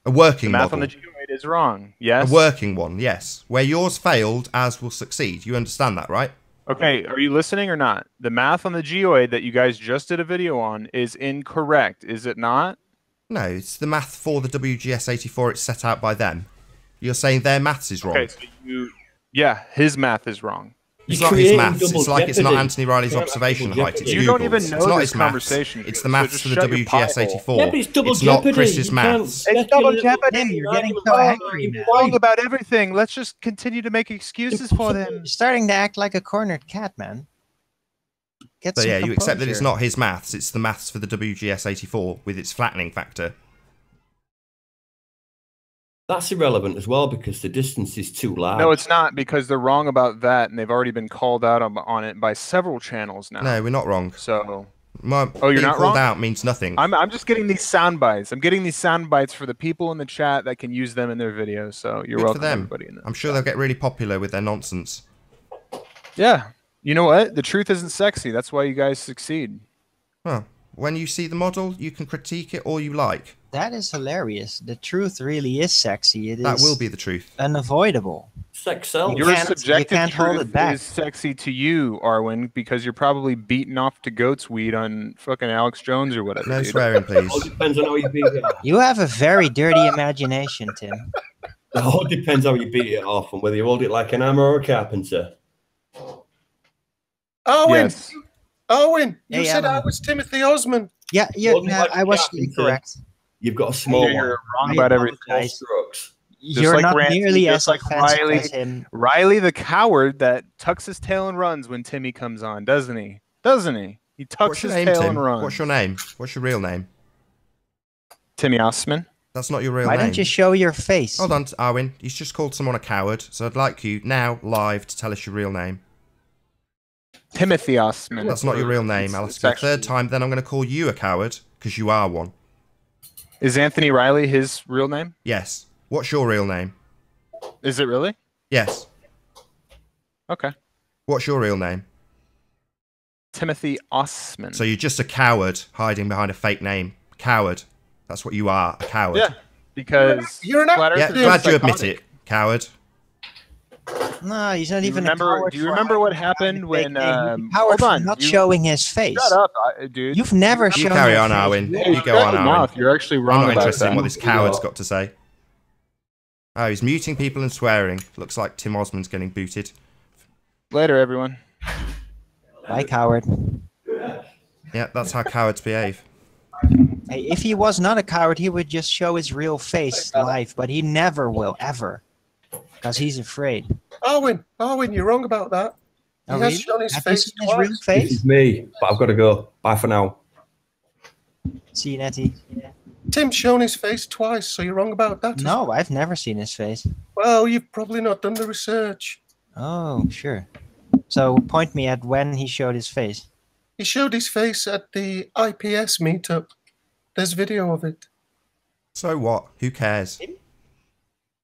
A The working math model. on the geoid is wrong. Yes? A working one, yes. Where yours failed, ours will succeed. You understand that, right? Okay, are you listening or not? The math on the geoid that you guys just did a video on is incorrect, is it not? No, it's the math for the WGS84. It's set out by them. You're saying their maths is wrong. Okay, so yeah, his math is wrong. It's You're not his creating maths. double It's like it's not jeopardy. Anthony Riley's You can't have observation double height. It's jeopardy. You don't Google's. even It's know not this his maths. conversation, It's so the maths just for the shut your pie hole. WGS84. Yeah, but it's double not jeopardy. Chris's You can't maths. It's double speculate. jeopardy. Tim, you're getting Argument so about angry, it. man. Wrong about everything. Let's just continue to make excuses for them. You're starting to act like a cornered cat, man. Get So some yeah, you accept that it's composure. not his maths. It's the maths for the WGS84 with its flattening factor. That's irrelevant as well because the distance is too large. No, it's not, because they're wrong about that, and they've already been called out on it by several channels now. No, we're not wrong. So, You're you're not called wrong? out means nothing. I'm just getting these sound bites. I'm getting these sound bites for the people in the chat that can use them in their videos. So you're Good welcome, for them. everybody. In the I'm sure chat. they'll get really popular with their nonsense. Yeah. You know what? The truth isn't sexy. That's why you guys succeed. Well, when you see the model, you can critique it all you like. That is hilarious. The truth really is sexy. It is That will be the truth. unavoidable. Sex sells. Your can't- subjective you can't hold truth it back. is sexy to you, Arwen, because you're probably beating off to goat's weed on fucking Alex Jones or whatever. No dude. swearing, please. All depends on how you beat it off. You have a very dirty imagination, Tim. It all depends how you beat it off and whether you hold it like an hammer or a carpenter. Owen, Yes. Owen, you Hey, said I Alan. was Timothy Osmond. Yeah, Well, like I was Captain incorrect. You've got a small You're one. wrong I about everything. apologize. Strokes. You're like not Randy, nearly just as like offensive Riley. as him. Riley the coward that tucks his tail and runs when Timmy comes on, doesn't he? Doesn't he? He tucks What's your his name, tail Tim? and runs. What's your name? What's your real name? Timmy Osman. That's not your real Why name. don't you show your face? Hold on, Arwen. He's just called someone a coward, so I'd like you now, live, to tell us your real name. Timothy Osman. That's not your real name. I'll ask you a third time, then I'm going to call you a coward, because you are one. Is Anthony Riley his real name? Yes. What's your real name? Is it really? Yes. Okay. What's your real name? Timothy Osman. So you're just a coward hiding behind a fake name. Coward. That's what you are, a coward. Yeah, because You're an flat Yeah, earthers are glad you admit psychotic. it, coward. No, he's not Do you even remember? a coward. Do you for remember what hiding happened behind a when? fake name. He's a coward Hold for on, not you- showing his face. Shut up, dude. You've never You shown carry your on, face. Arwen. Hey, You go on, shut your Arwen. mouth. You're actually I'm wrong not about interested in that. what this coward's got to say. Oh, he's muting people and swearing. Looks like Tim Osmond's getting booted. Later, everyone. Bye, coward. Yeah, that's how cowards behave. Hey, if he was not a coward, he would just show his real face live, but he never will, ever. Because he's afraid. Owen, you're wrong about that. He Oh, has really? shown his Have you face seen his real twice. This face? is me, but I've got to go. Bye for now. See you, Nettie. Tim's shown his face twice, so you're wrong about that. as No, I've never seen his face. Well, you've probably not done the research. Oh, sure. So point me at when he showed his face. He showed his face at the IPS meetup. There's video of it. So what? Who cares?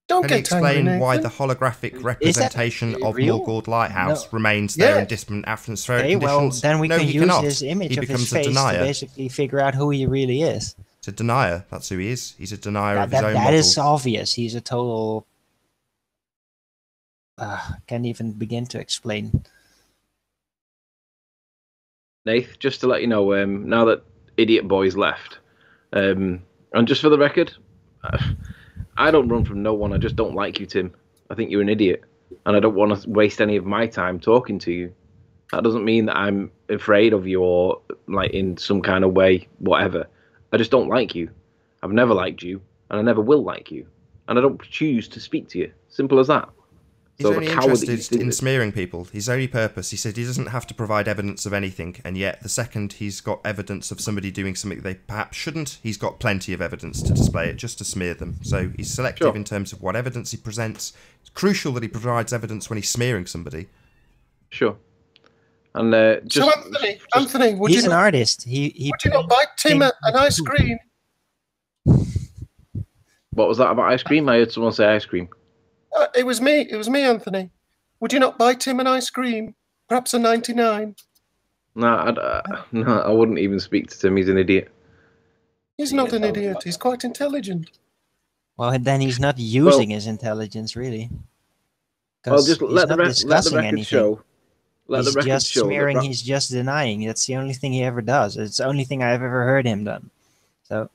Don't Can you get angry, explain why Nathan. the holographic representation of real? Morgord Lighthouse No. remains there Yeah. in different atmospheric Okay, well, conditions? then we No, can he use cannot. his image He of his becomes a face to denier. basically figure out who he really is. It's a denier. That's who he is. He's a denier of his That own that model. is obvious. He's a total... can't even begin to explain. Nath, just to let you know, now that Idiot Boy's left, and just for the record, I don't run from no one. I just don't like you, Tim. I think you're an idiot, and I don't want to waste any of my time talking to you. That doesn't mean that I'm afraid of you or like in some kind of way, whatever. I just don't like you. I've never liked you, and I never will like you, and I don't choose to speak to you. Simple as that. He's So the only coward that you interested think in that- smearing people. His only purpose, he said he doesn't have to provide evidence of anything, and yet the second he's got evidence of somebody doing something they perhaps shouldn't, he's got plenty of evidence to display it, just to smear them. So he's selective Sure. in terms of what evidence he presents. It's crucial that he provides evidence when he's smearing somebody. Sure. And just, So, Anthony, would He's you an not, artist. He would you not buy Tim an ice cream? what was that about ice cream? I heard someone say ice cream. It was me. It was me, Anthony. Would you not buy Tim an ice cream? Perhaps a 99. No, no, I wouldn't even speak to Tim. He's an idiot. He's not an idiot. He's quite intelligent. Well, then he's not using his intelligence, really. Well, 'Cause just he's let the, not let the discussing record anything. show. Let He's the record just show. smearing, that he's just denying. That's the only thing he ever does. It's the only thing I've ever heard him done. So,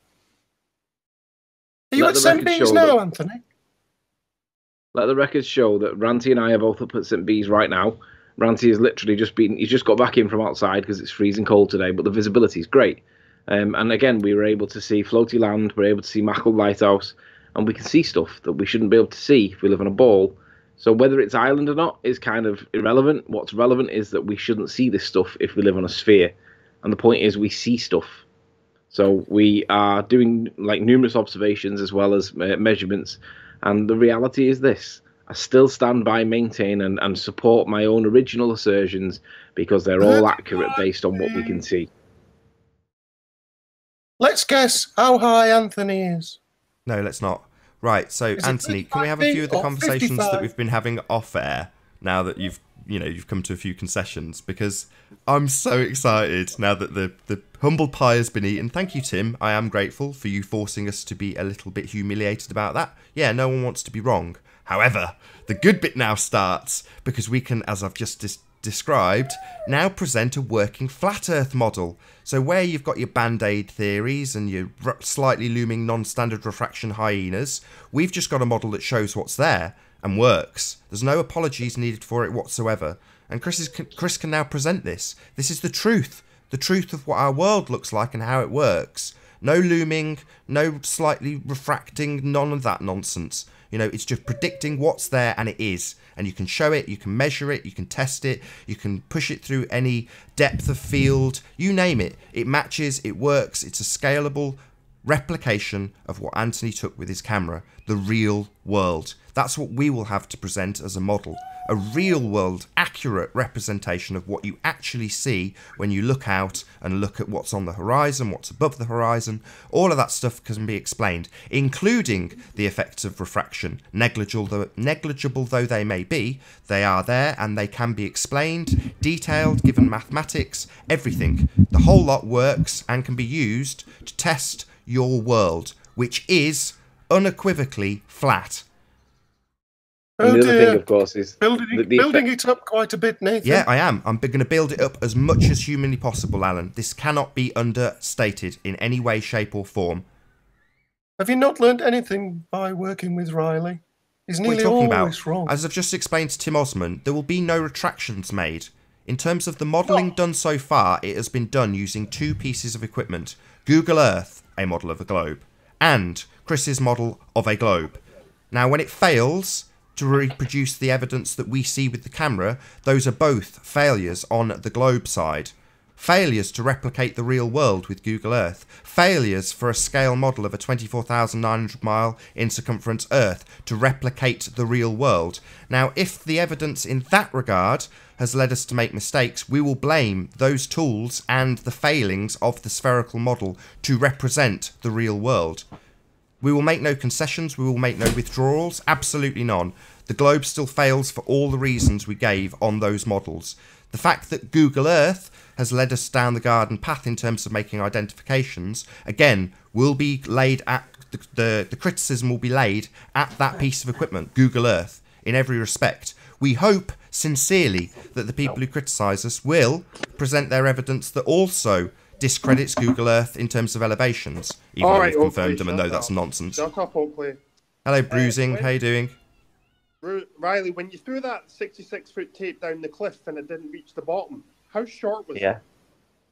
Are you Let at the St. record Bees show now, that- Anthony? Let the records show that Ranty and I are both up at St. Bees right now. Ranty is literally just been, he's just got back in from outside because it's freezing cold today, but the visibility is great. And again, we were able to see floaty land, we're able to see Mackle Lighthouse, and we can see stuff that we shouldn't be able to see if we live on a ball. So whether it's island or not is kind of irrelevant. What's relevant is that we shouldn't see this stuff if we live on a sphere. And the point is we see stuff. So we are doing like numerous observations as well as measurements. And the reality is this. I still stand by, maintain, and support my own original assertions because they're all accurate based on what we can see. Let's guess how high Anthony is. No, let's not. Right, so Is it Anthony, can we have a 35 few of the or conversations that 55? we've been having off air now that you've come to a few concessions? Because I'm so excited now that the humble pie has been eaten. Thank you, Tim. I am grateful for you forcing us to be a little bit humiliated about that. Yeah, no one wants to be wrong. However, the good bit now starts because we can, as I've just described, now present a working flat Earth model. So where you've got your band-aid theories and your slightly looming non-standard refraction hyenas, we've just got a model that shows what's there and works. There's no apologies needed for it whatsoever. And Chris can now present this. This is the truth of what our world looks like and how it works. No looming, no slightly refracting, none of that nonsense. You know, it's just predicting what's there, and it is. And you can show it, you can measure it, you can test it, you can push it through any depth of field, you name it. It matches, it works, it's a scalable replication of what Anthony took with his camera, the real world. That's what we will have to present as a model. A real world, accurate representation of what you actually see when you look out and look at what's on the horizon, what's above the horizon. All of that stuff can be explained, including the effects of refraction. Negligible though they may be, they are there and they can be explained, detailed, given mathematics, everything. The whole lot works and can be used to test your world, which is unequivocally flat. And the other thing, of course, is building it up quite a bit, Nathan. Yeah, I am. I'm going to build it up as much as humanly possible, Alan. This cannot be understated in any way, shape or form. Have you not learned anything by working with Riley? He's What are you nearly talking always about? wrong. As I've just explained to Tim Osman, there will be no retractions made. In terms of the modelling done so far, it has been done using two pieces of equipment. Google Earth, a model of a globe, and Chris's model of a globe. Now, when it fails to reproduce the evidence that we see with the camera, those are both failures on the globe side. Failures to replicate the real world with Google Earth. Failures for a scale model of a 24,900 mile in circumference Earth to replicate the real world. Now, if the evidence in that regard has led us to make mistakes, we will blame those tools and the failings of the spherical model to represent the real world. We will make no concessions, we will make no withdrawals, absolutely none. The globe still fails for all the reasons we gave on those models. The fact that Google Earth has led us down the garden path in terms of making identifications, again, will be laid at, the criticism will be laid at that piece of equipment, Google Earth, in every respect. We hope, sincerely, that the people who criticise us will present their evidence that also discredits Google Earth in terms of elevations, even though we've confirmed them and know that's nonsense. Shut up, Oakley. Hello, Bruising. How you doing? Riley, when you threw that 66-foot tape down the cliff and it didn't reach the bottom, how short was it?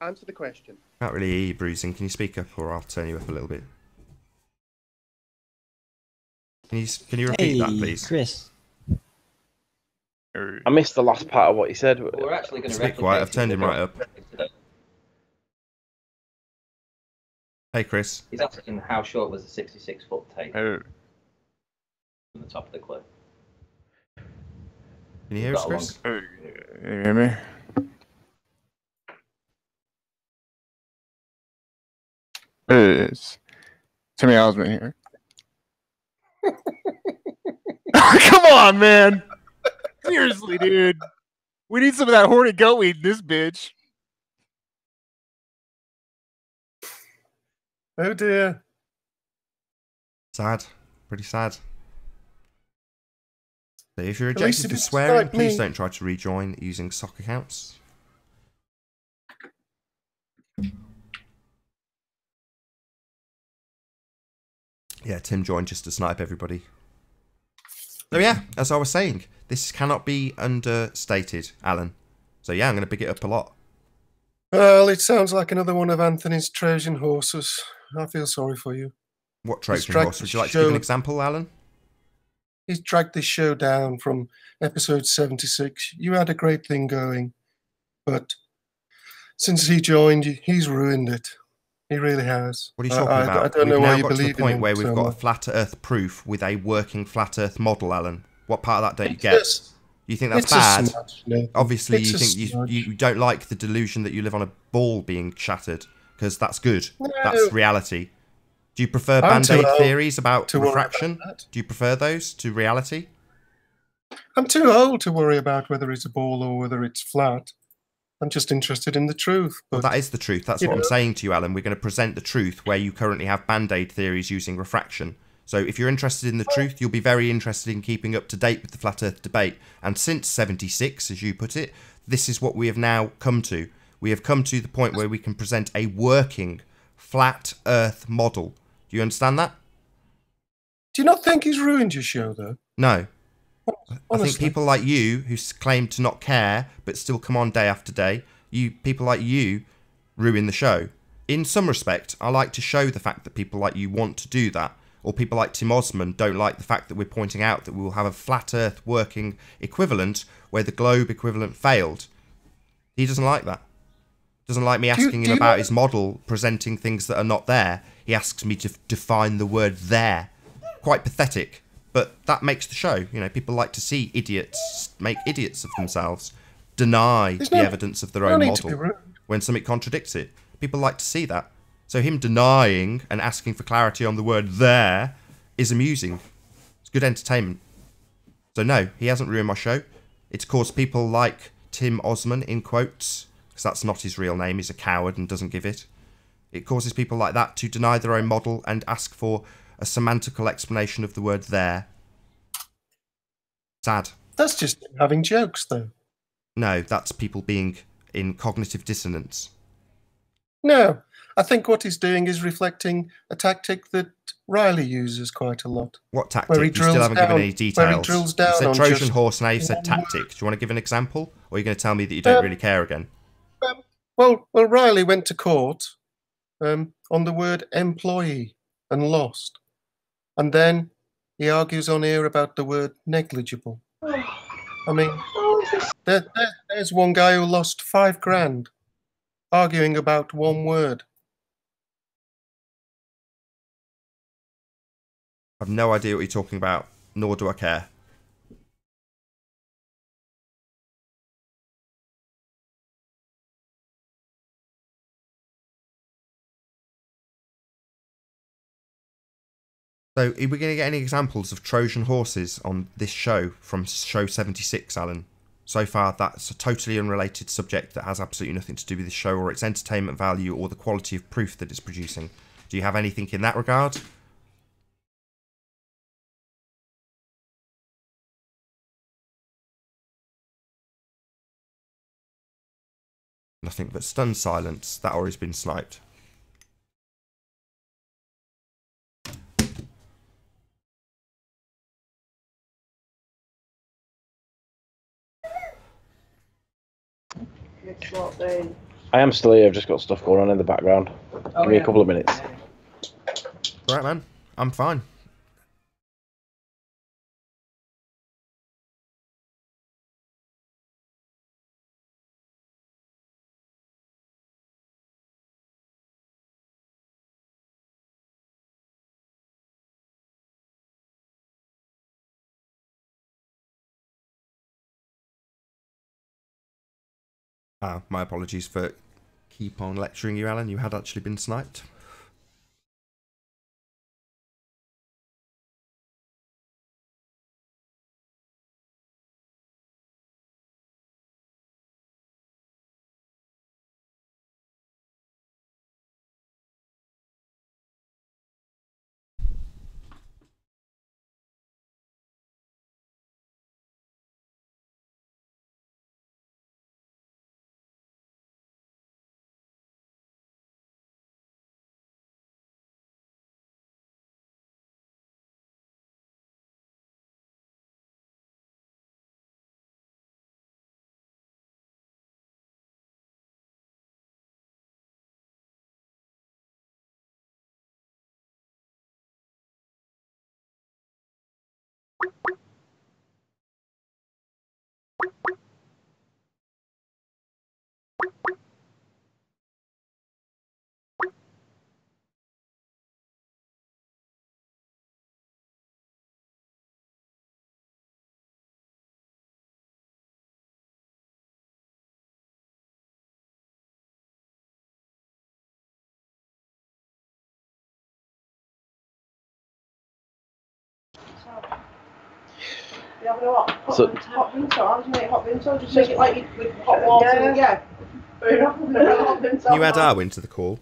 Answer the question. Can't really hear you, Bruising. Can you speak up, or I'll turn you up a little bit? Can you repeat that, please? Chris. I missed the last part of what he said. We're actually going to Speak quiet. I've turned him right up. Hey, Chris. He's asking how short was the 66-foot tape Oh. from the top of the cliff. Can you hear us, Chris? Oh, you hear me? It's Timmy Osmond here. Come on, man. Seriously, dude. We need some of that horny goat weed in this bitch. Oh dear. Sad. Pretty sad. So if you're At least ejected it for didn't swearing, strike please me. don't try to rejoin using sock accounts. Yeah, Tim joined just to snipe everybody. So yeah, as I was saying, this cannot be understated, Alan. So yeah, I'm going to big it up a lot. Well, it sounds like another one of Anthony's Trojan horses. I feel sorry for you. What Trojan dragged horse? Would the you like to give an show- example, Alan? He's dragged this show down from episode 76. You had a great thing going, but since he joined, he's ruined it. He really has. What are you talking about? I don't We've know why now you got to the believe in point him where we've so got a much. flat Earth proof with a working flat Earth model, Alan. What part of that don't you It's get? just- You think that's it's a bad? smudge, Nathan. Obviously, It's you a think smudge. you don't like the delusion that you live on a ball being shattered, because that's good. No. That's reality. Do you prefer I'm too Band-Aid old theories about to worry about refraction? that. Do you prefer those to reality? I'm too old to worry about whether it's a ball or whether it's flat. I'm just interested in the truth. But, Well, that is the truth. That's you what I'm know. saying to you, Alan. We're going to present the truth where you currently have Band-Aid theories using refraction. So if you're interested in the truth, you'll be very interested in keeping up to date with the Flat Earth debate. And since 76, as you put it, this is what we have now come to. We have come to the point where we can present a working Flat Earth model. Do you understand that? Do you not think he's ruined your show, though? No. I think Honestly. people like you who claim to not care but still come on day after day, people like you ruin the show. In some respect, I like to show the fact that people like you want to do that, or people like Tim Osman don't like the fact that we're pointing out that we will have a flat Earth working equivalent where the globe equivalent failed. He doesn't like that. Doesn't like me asking him about his model presenting things that are not there. He asks me to define the word there. Quite pathetic. But that makes the show. You know, people like to see idiots make idiots of themselves, deny the evidence of their own model when something contradicts it. People like to see that. So him denying and asking for clarity on the word there is amusing. It's good entertainment. So no, he hasn't ruined my show. It's caused people like Tim Osman, in quotes, because that's not his real name, he's a coward and doesn't give it. It causes people like that to deny their own model and ask for a semantical explanation of the word there. Sad. That's just having jokes, though. No, that's people being in cognitive dissonance. No, I think what he's doing is reflecting a tactic that Riley uses quite a lot. What tactic? Where he You still haven't given any details. Where he drills down you said on Trojan just horse, now you've said one tactic. word. Do you want to give an example? Or are you going to tell me that you don't really care again? Well, Riley went to court on the word employee and lost. And then he argues on here about the word negligible. I mean, there's one guy who lost $5,000 arguing about one word. I have no idea what you're talking about, nor do I care. So, are we going to get any examples of Trojan horses on this show from show 76, Alan? So far, that's a totally unrelated subject that has absolutely nothing to do with this show or its entertainment value or the quality of proof that it's producing. Do you have anything in that regard? Nothing but stunned silence. That or he's been sniped. I am still here. I've just got stuff going on in the background. Give me a couple of minutes. Right, man. I'm fine. My apologies for keep on lecturing you, Alan. You had actually been sniped. You having a what? So- Hot Vimto. How do you make hot Vimto? Just make it like you with hot water. Yeah. Fair enough. I've never had hot Vimto. Can you add Arwin to the call?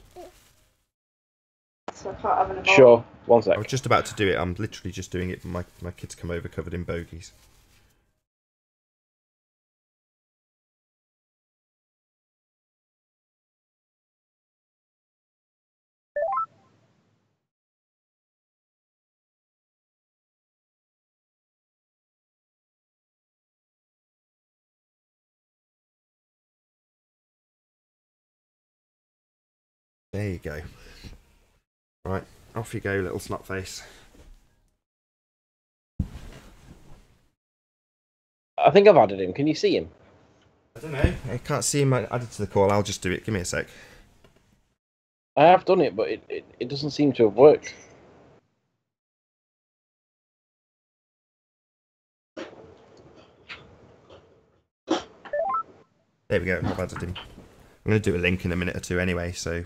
So I can't have an evolve. Sure. One I sec. was just about to do it. I'm literally just doing it. My kids come over covered in bogies. There you go. Right, off you go, little snot face. I think I've added him. Can you see him? I don't know. I can't see him added to the call. I'll just do it. Give me a sec. I have done it, but it doesn't seem to have worked. There we go. I've added him. I'm going to do a link in a minute or two anyway, so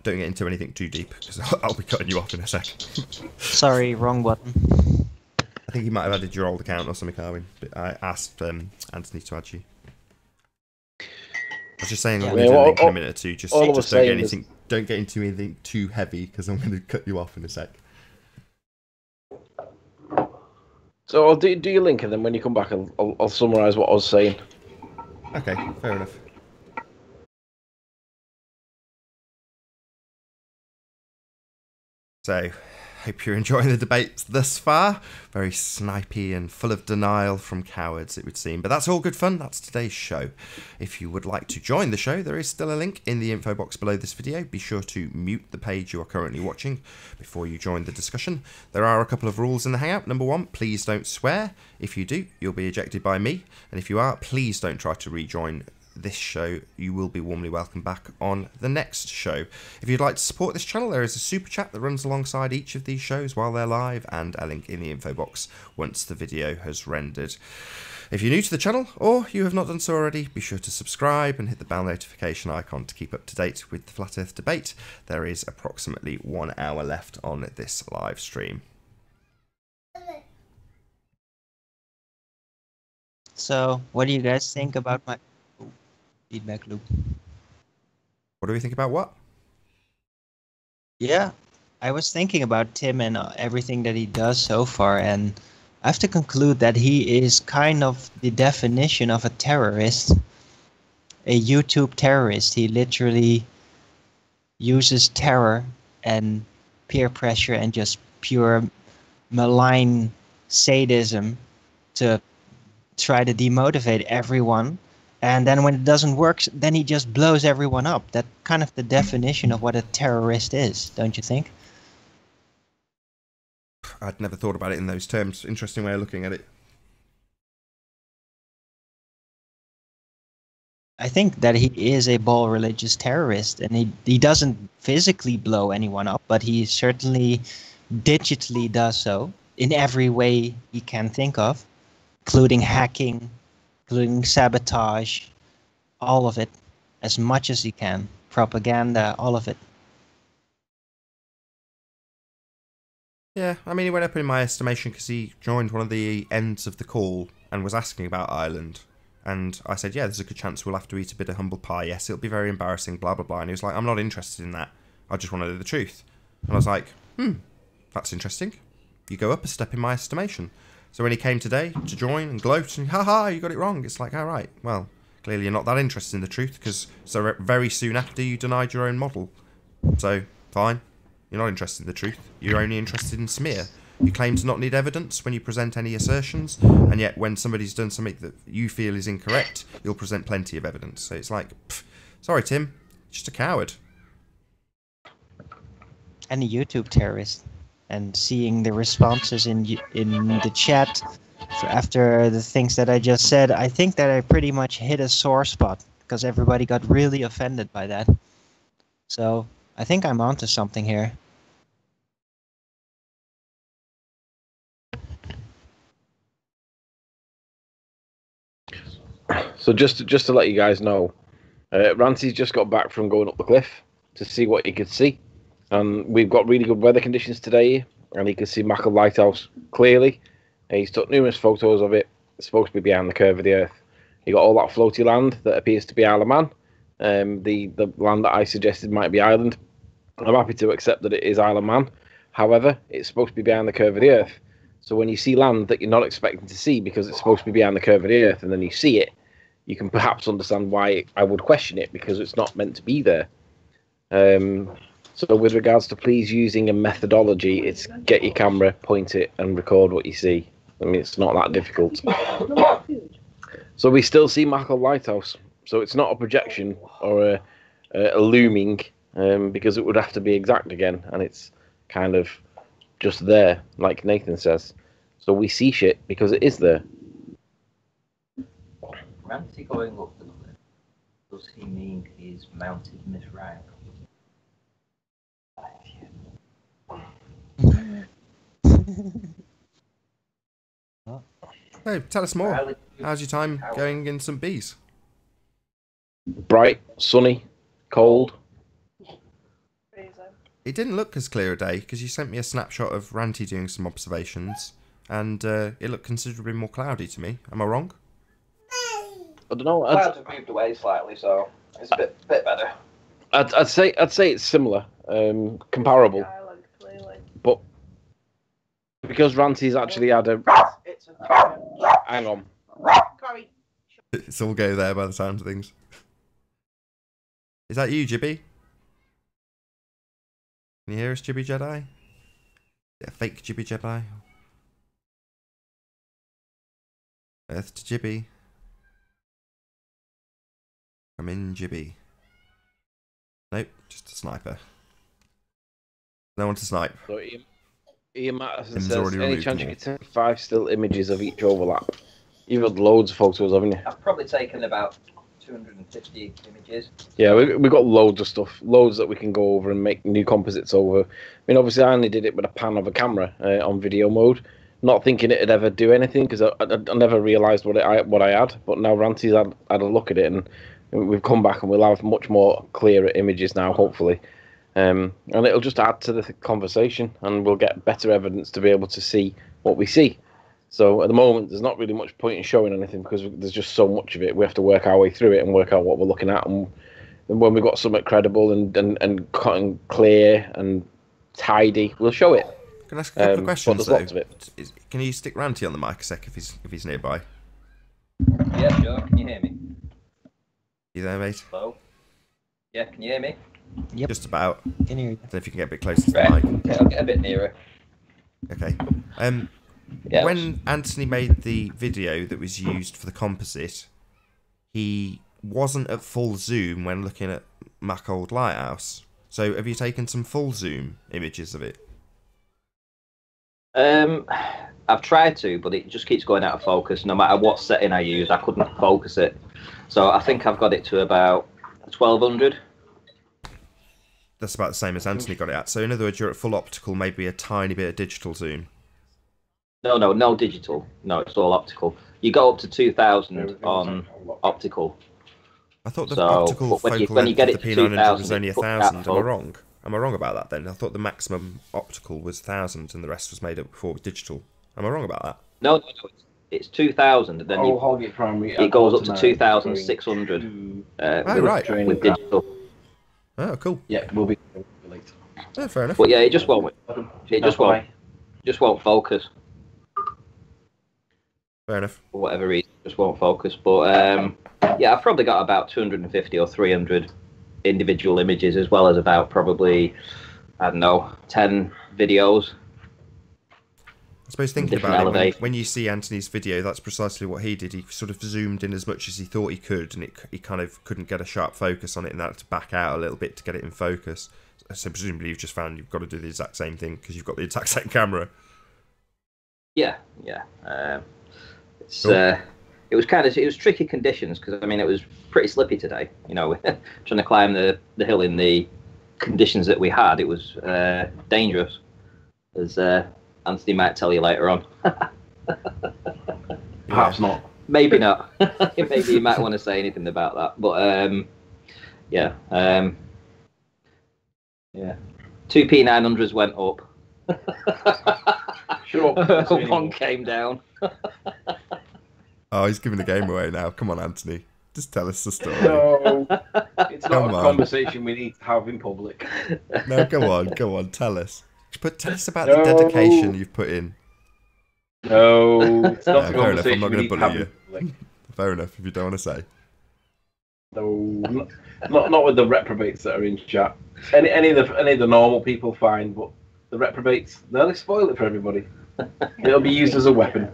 don't get into anything too deep because I'll be cutting you off in a sec. Sorry, wrong button. I think you might have added your old account or something, Arwin. But I asked Anthony to add you. I was just saying I'm going to do a link in a minute or two. Just don't get into anything too heavy because I'm going to cut you off in a sec. So I'll do your link, and then when you come back, I'll summarise what I was saying. Okay, fair enough. So, hope you're enjoying the debates thus far. Very snipey and full of denial from cowards, it would seem. But that's all good fun. That's today's show. If you would like to join the show, there is still a link in the info box below this video. Be sure to mute the page you are currently watching before you join the discussion. There are a couple of rules in the Hangout. Number one, please don't swear. If you do, you'll be ejected by me. And if you are, please don't try to rejoin this show. You will be warmly welcome back on the next show. If you'd like to support this channel, there is a super chat that runs alongside each of these shows while they're live, and a link in the info box once the video has rendered. If you're new to the channel or you have not done so already, be sure to subscribe and hit the bell notification icon to keep up to date with the Flat Earth debate. There is approximately 1 hour left on this live stream. So, what do you guys think about my feedback loop? What do we think about what? Yeah, I was thinking about Tim and everything that he does so far, and I have to conclude that he is kind of the definition of a terrorist, a YouTube terrorist. He literally uses terror and peer pressure and just pure malign sadism to try to demotivate everyone. And then when it doesn't work, then he just blows everyone up. That's kind of the definition of what a terrorist is, don't you think? I'd never thought about it in those terms. Interesting way of looking at it. I think that he is a ball religious terrorist, and he doesn't physically blow anyone up, but he certainly digitally does so in every way he can think of, including hacking, including sabotage, all of it, as much as he can, propaganda, all of it. Yeah, I mean, he went up in my estimation because he joined one of the ends of the call and was asking about Ireland. And I said, yeah, there's a good chance we'll have to eat a bit of humble pie. Yes, it'll be very embarrassing, blah, blah, blah. And he was like, I'm not interested in that. I just want to know the truth. And I was like, that's interesting. You go up a step in my estimation. So when he came today to join and gloat and, haha, you got it wrong. It's like, all right, well, clearly you're not that interested in the truth because so very soon after you denied your own model. So, fine. You're not interested in the truth. You're only interested in smear. You claim to not need evidence when you present any assertions, and yet when somebody's done something that you feel is incorrect, you'll present plenty of evidence. So it's like, sorry, Tim, just a coward. And a YouTube terrorist. And seeing the responses in the chat after the things that I just said, I think that I pretty much hit a sore spot because everybody got really offended by that. So I think I'm onto something here. So just to let you guys know, Ranty's just got back from going up the cliff to see what he could see. And we've got really good weather conditions today. and he can see Mackle Lighthouse clearly. And he's took numerous photos of it. It's supposed to be behind the curve of the Earth. You got all that floaty land that appears to be Isle of Man. The land that I suggested might be Ireland. I'm happy to accept that it is Isle of Man. However, it's supposed to be behind the curve of the Earth. So when you see land that you're not expecting to see because it's supposed to be behind the curve of the Earth, and then you see it, you can perhaps understand why I would question it, because it's not meant to be there. So with regards to please using a methodology, it's get your camera, point it, and record what you see. I mean, it's not that difficult. So we still see Mackle Lighthouse. So it's not a projection or a looming, because it would have to be exact again, and it's kind of just there, like Nathan says. So we see shit because it is there. Ranty going up the cliff, does he mean he's mounted Miss Ryan? Hey, tell us more. How's your time going in St. Bees? Bright, sunny, cold. It didn't look as clear a day because you sent me a snapshot of Ranty doing some observations, and it looked considerably more cloudy to me. Am I wrong? I don't know. Clouds have moved away slightly, so it's a bit better. I'd say it's similar, comparable, but because Ranty's actually had a hang on. It's all go there by the sound of things. Is that you, Jibby? Can you hear us, Jibby Jedi? Is it a fake Jibby Jedi? Earth to Jibby. Come in, Jibby. Nope, just a sniper. No one to snipe. So Ian Matterson Tim's says, already any removed chance you them could take 5 still images of each overlap? You've had loads of photos, haven't you? I've probably taken about 250 images. Yeah, we've got loads of stuff, loads that we can go over and make new composites over. I mean, obviously, I only did it with a pan of a camera on video mode, not thinking it'd ever do anything because I never realised what I had. But now Ranty's had a look at it, and we've come back and we'll have much more clearer images now, hopefully. And it'll just add to the conversation, and we'll get better evidence to be able to see what we see. So at the moment, there's not really much point in showing anything because there's just so much of it. We have to work our way through it and work out what we're looking at. And when we've got something credible and cut and clear and tidy, we'll show it. Can I ask a couple of questions, though? Lots of it. Can you stick Ranty on the mic a sec if he's nearby? Yeah, sure. Can you hear me? You there, mate? Hello? Yeah, can you hear me? Yep. Just about. Can hear you. I don't know if you can get a bit closer to the Right. mic. Okay, I'll get a bit nearer. Okay. Yeah. When Anthony made the video that was used for the composite, he wasn't at full zoom when looking at Mackle Lighthouse. So have you taken some full zoom images of it? I've tried to, but it just keeps going out of focus. No matter what setting I use, I couldn't focus it. So I think I've got it to about 1200. That's about the same as Anthony got it at. So in other words, you're at full optical, maybe a tiny bit of digital zoom. No digital. No, it's all optical. You go up to 2000 on optical. I thought the So, optical but when you focal length get of it the to P900 was 2000, only it puts 1,000. that Am I full. wrong? Am I wrong about that then? I thought the maximum optical was 1,000 and the rest was made up before with digital. Am I wrong about that? No, it's 2000, and then it goes up to 2600 right. with digital. Oh, cool. Yeah, we'll be later. Oh, fair enough. But yeah, it just won't. It just won't focus Fair enough. for whatever reason. Just won't focus. But yeah, I've probably got about 250 or 300 individual images, as well as about probably, I don't know, 10 videos. I suppose thinking Different about it, elevation. when you see Anthony's video, that's precisely what he did. He sort of zoomed in as much as he thought he could, and he kind of couldn't get a sharp focus on it, and that had to back out a little bit to get it in focus. So presumably you've just found you've got to do the exact same thing because you've got the exact same camera. Yeah. It's Cool. it was tricky conditions because I mean it was pretty slippy today. You know, trying to climb the hill in the conditions that we had, it was dangerous, as Anthony might tell you later on. Perhaps not. Maybe not. Maybe you might want to say anything about that. But yeah. 2 P900s went up. Shut up. One came down. Oh, he's giving the game away now. Come on, Anthony. Just tell us the story. No, it's not Come a on. conversation we need to have in public. No, go on, tell us. Tell us about the dedication you've put in. No, it's not a fair enough. I'm conversation not we going need to to have bully in you. public. Fair enough, if you don't want to say. No, not with the reprobates that are in chat. Any of the normal people, fine, but the reprobates, they'll spoil it for everybody. It'll be used as a weapon.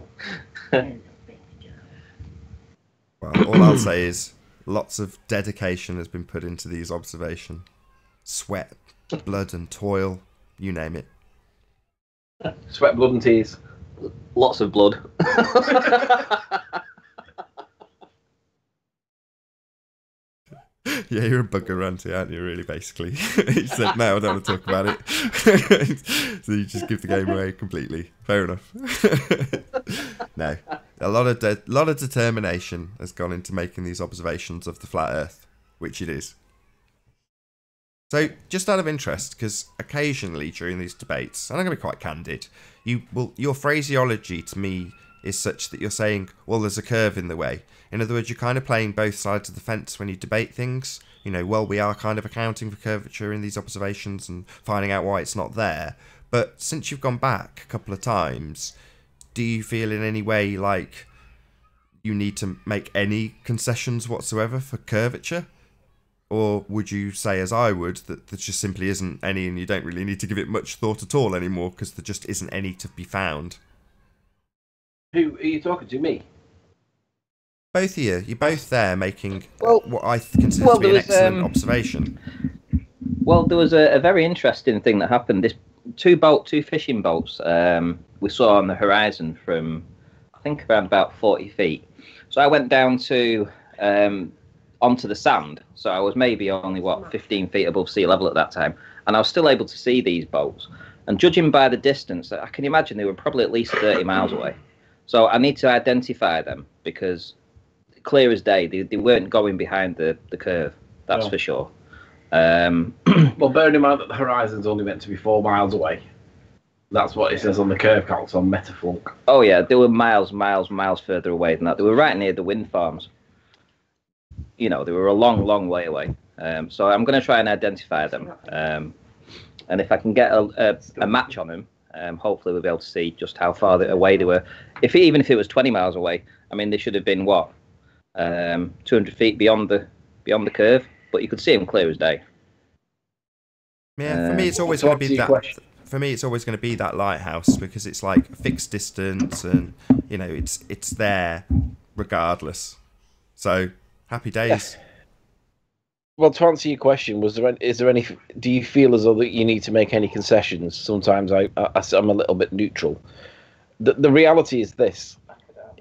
Well, all I'll say is lots of dedication has been put into these observations. Sweat, blood and toil, you name it. Sweat, blood and tears. Lots of blood. Yeah, you're a bugger, Ranty, aren't you, really, basically? He said, no, I don't want to talk about it. So you just give the game away completely. Fair enough. No, a lot of determination has gone into making these observations of the flat Earth, which it is. So, just out of interest, because occasionally during these debates, and I'm going to be quite candid, your phraseology to me is such that you're saying, well, there's a curve in the way. In other words, you're kind of playing both sides of the fence when you debate things. You know, well, we are kind of accounting for curvature in these observations and finding out why it's not there. But since you've gone back a couple of times, do you feel in any way like you need to make any concessions whatsoever for curvature? Or would you say, as I would, that there just simply isn't any and you don't really need to give it much thought at all anymore because there just isn't any to be found? Who are you talking to? Me? Both of you. You're both there making what I consider to be there an was, excellent observation. Well, there was a very interesting thing that happened. This two fishing boats we saw on the horizon from, I think, around about 40 feet. So I went down to onto the sand. So I was maybe only, 15 feet above sea level at that time. And I was still able to see these boats. And judging by the distance, I can imagine they were probably at least 30 miles away. So I need to identify them because, clear as day, they weren't going behind the curve. That's for sure. Well, bearing in mind that the horizon's only meant to be 4 miles away. That's what it says on the curve calcs on Metaflunk. Oh, yeah. They were miles further away than that. They were right near the wind farms. You know, they were a long, long way away. So I'm going to try and identify them. And if I can get a match on them, hopefully we'll be able to see just how far away they were. Even if it was 20 miles away, I mean, they should have been, 200 feet beyond the curve. But you could see them clear as day. Yeah, for me, it's always going to be that. For me, it's always going to be that lighthouse because it's like fixed distance, and you know, it's there regardless. So happy days. Yeah. Well, to answer your question, do you feel as though that you need to make any concessions? Sometimes I'm a little bit neutral. The reality is this: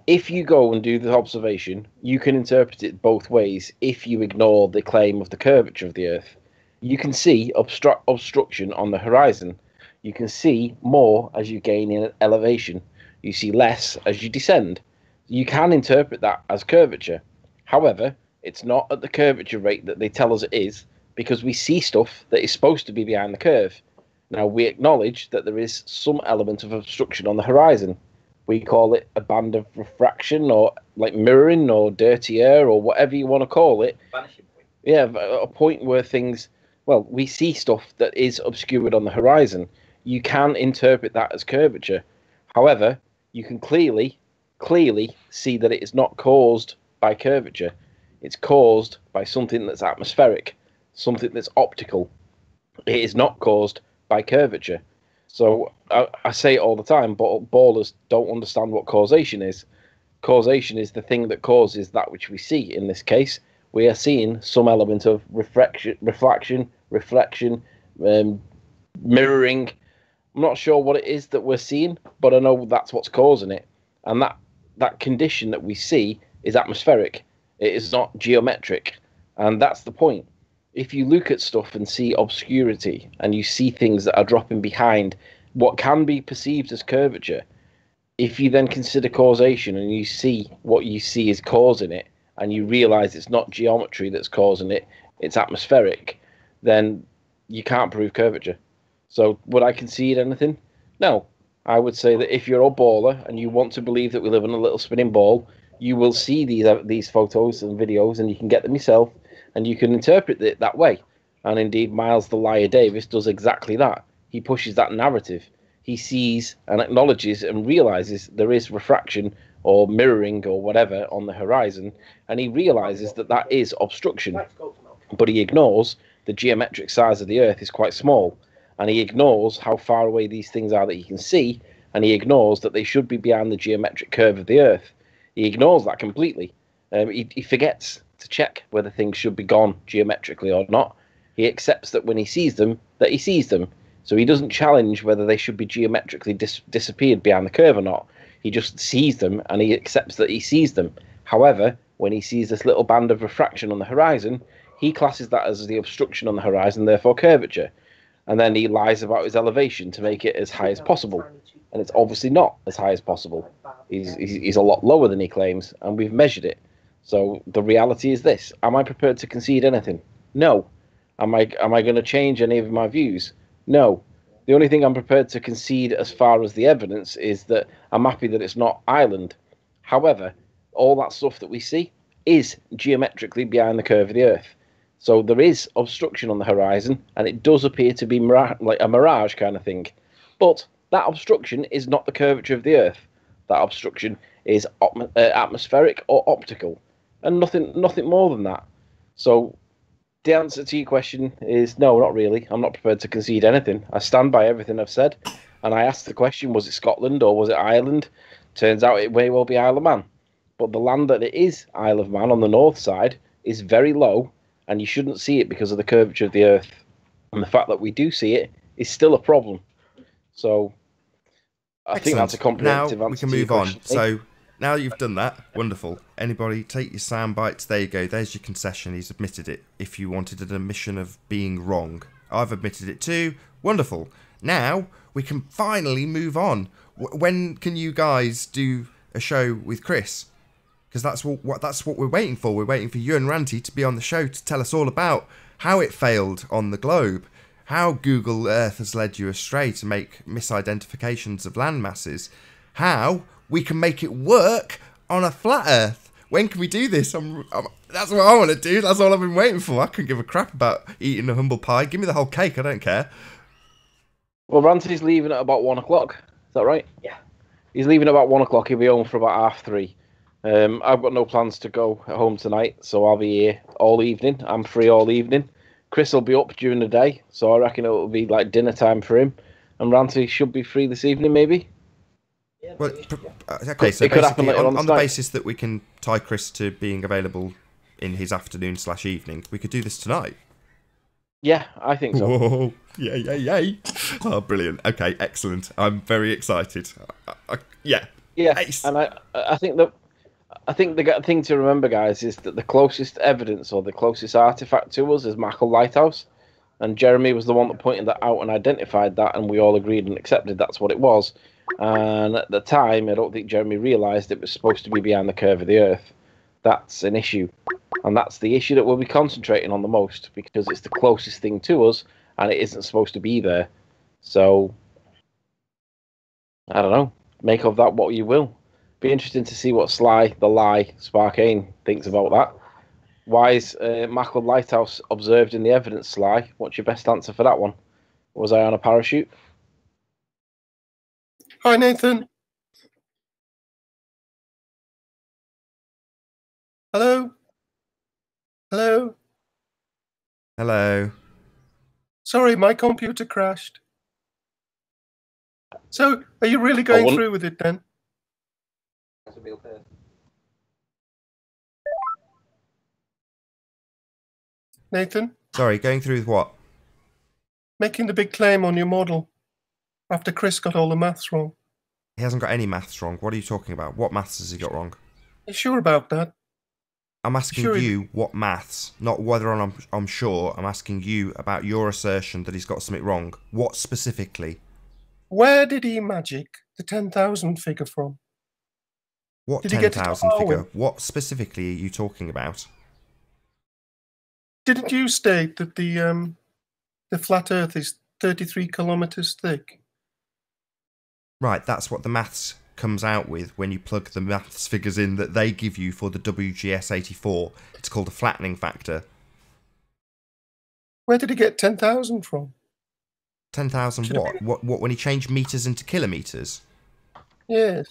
if you go and do the observation, you can interpret it both ways. If you ignore the claim of the curvature of the Earth, you can see obstruction on the horizon. You can see more as you gain in elevation. You see less as you descend. You can interpret that as curvature. However, it's not at the curvature rate that they tell us it is, because we see stuff that is supposed to be behind the curve. Now, we acknowledge that there is some element of obstruction on the horizon. We call it a band of refraction, or like mirroring, or dirty air, or whatever you want to call it. Vanishing point. Yeah, a point where things, we see stuff that is obscured on the horizon. You can interpret that as curvature. However, you can clearly see that it is not caused by curvature. It's caused by something that's atmospheric, something that's optical. It is not caused by curvature. So I say it all the time, but ballers don't understand what causation is. Causation is the thing that causes that which we see. In this case, we are seeing some element of reflection, mirroring. I'm not sure what it is that we're seeing, but I know that's what's causing it. And that condition that we see is atmospheric. It is not geometric. And that's the point. If you look at stuff and see obscurity, and you see things that are dropping behind what can be perceived as curvature, if you then consider causation and you see what you see is causing it, and you realize it's not geometry that's causing it, it's atmospheric, then you can't prove curvature. So would I concede anything? No, I would say that if you're a baller and you want to believe that we live on a little spinning ball, you will see these photos and videos, and you can get them yourself, and you can interpret it that way. And indeed, Miles the Liar Davis does exactly that. He pushes that narrative. He sees and acknowledges and realizes there is refraction or mirroring or whatever on the horizon, and he realizes that that is obstruction. But he ignores the geometric size of the Earth is quite small, and he ignores how far away these things are that he can see, and he ignores that they should be behind the geometric curve of the Earth. He ignores that completely. He forgets to check whether things should be gone geometrically or not. He accepts that when he sees them, that he sees them. So he doesn't challenge whether they should be geometrically disappeared behind the curve or not. He just sees them, and he accepts that he sees them. However, when he sees this little band of refraction on the horizon, he classes that as the obstruction on the horizon, therefore curvature. And then he lies about his elevation to make it as high as possible. And it's obviously not as high as possible. He's a lot lower than he claims, and we've measured it. So the reality is this. Am I prepared to concede anything? No. Am I going to change any of my views? No. The only thing I'm prepared to concede as far as the evidence is that I'm happy that it's not Ireland. However, all that stuff that we see is geometrically behind the curve of the Earth. So there is obstruction on the horizon, and it does appear to be like a mirage kind of thing. But that obstruction is not the curvature of the Earth. That obstruction is atmospheric or optical, and nothing more than that. So the answer to your question is no, not really. I'm not prepared to concede anything. I stand by everything I've said, and I asked the question, was it Scotland or was it Ireland? Turns out it may well be Isle of Man. But the land that it is Isle of Man on the north side is very low, and you shouldn't see it because of the curvature of the Earth. And the fact that we do see it is still a problem. So I think that's a comprehensive answer. Now we can move on. So now you've done that, wonderful. Anybody take your sound bites? There you go. There's your concession. He's admitted it. If you wanted an admission of being wrong, I've admitted it too. Wonderful. Now we can finally move on. When can you guys do a show with Chris? Because that's what we're waiting for. We're waiting for you and Ranty to be on the show to tell us all about how it failed on the globe, how Google Earth has led you astray to make misidentifications of land masses, how we can make it work on a flat Earth. When can we do this? That's what I want to do. That's all I've been waiting for. I couldn't give a crap about eating a humble pie. Give me the whole cake. I don't care. Well, Ranty's leaving at about 1 o'clock. Is that right? Yeah. He's leaving at about 1 o'clock. He'll be home for about 3:30. I've got no plans to go home tonight, so I'll be here all evening. I'm free all evening. Chris will be up during the day, so I reckon it'll be like dinner time for him. And Ranty should be free this evening, maybe. Well, okay, so basically, on the basis that we can tie Chris to being available in his afternoon/evening, we could do this tonight. Yeah, I think so. Whoa. Yay. Oh, brilliant. Okay, excellent. I'm very excited. Yeah. Ace. And I think the thing to remember, guys, is that the closest evidence or the closest artifact to us is Mackle Lighthouse. And Jeremy was the one that pointed that out and identified that, and we all agreed and accepted that's what it was. And at the time, I don't think Jeremy realised it was supposed to be behind the curve of the Earth. That's an issue. And that's the issue that we'll be concentrating on the most, because it's the closest thing to us, and it isn't supposed to be there. So, I don't know. Make of that what you will. Be interesting to see what Sly, the Lie, Sparkane thinks about that. Why is Mackle Lighthouse observed in the evidence, Sly? What's your best answer for that one? Was I on a parachute? Hi, Nathan. Hello? Hello? Hello. Sorry, my computer crashed. So, are you really going through with it then? Nathan? Sorry, going through with what? Making the big claim on your model after Chris got all the maths wrong. He hasn't got any maths wrong. What are you talking about? What maths has he got wrong? Are you sure about that? I'm asking you what maths, not whether I'm sure. I'm asking you about your assertion that he's got something wrong. What specifically? Where did he magic the 10,000 figure from? What 10,000 figure? What specifically are you talking about? Didn't you state that the flat Earth is 33 kilometers thick? Right, that's what the maths comes out with when you plug the maths figures in that they give you for the WGS84. It's called a flattening factor. Where did he get 10,000 from? 10,000 what? What? When he changed meters into kilometers? Yes.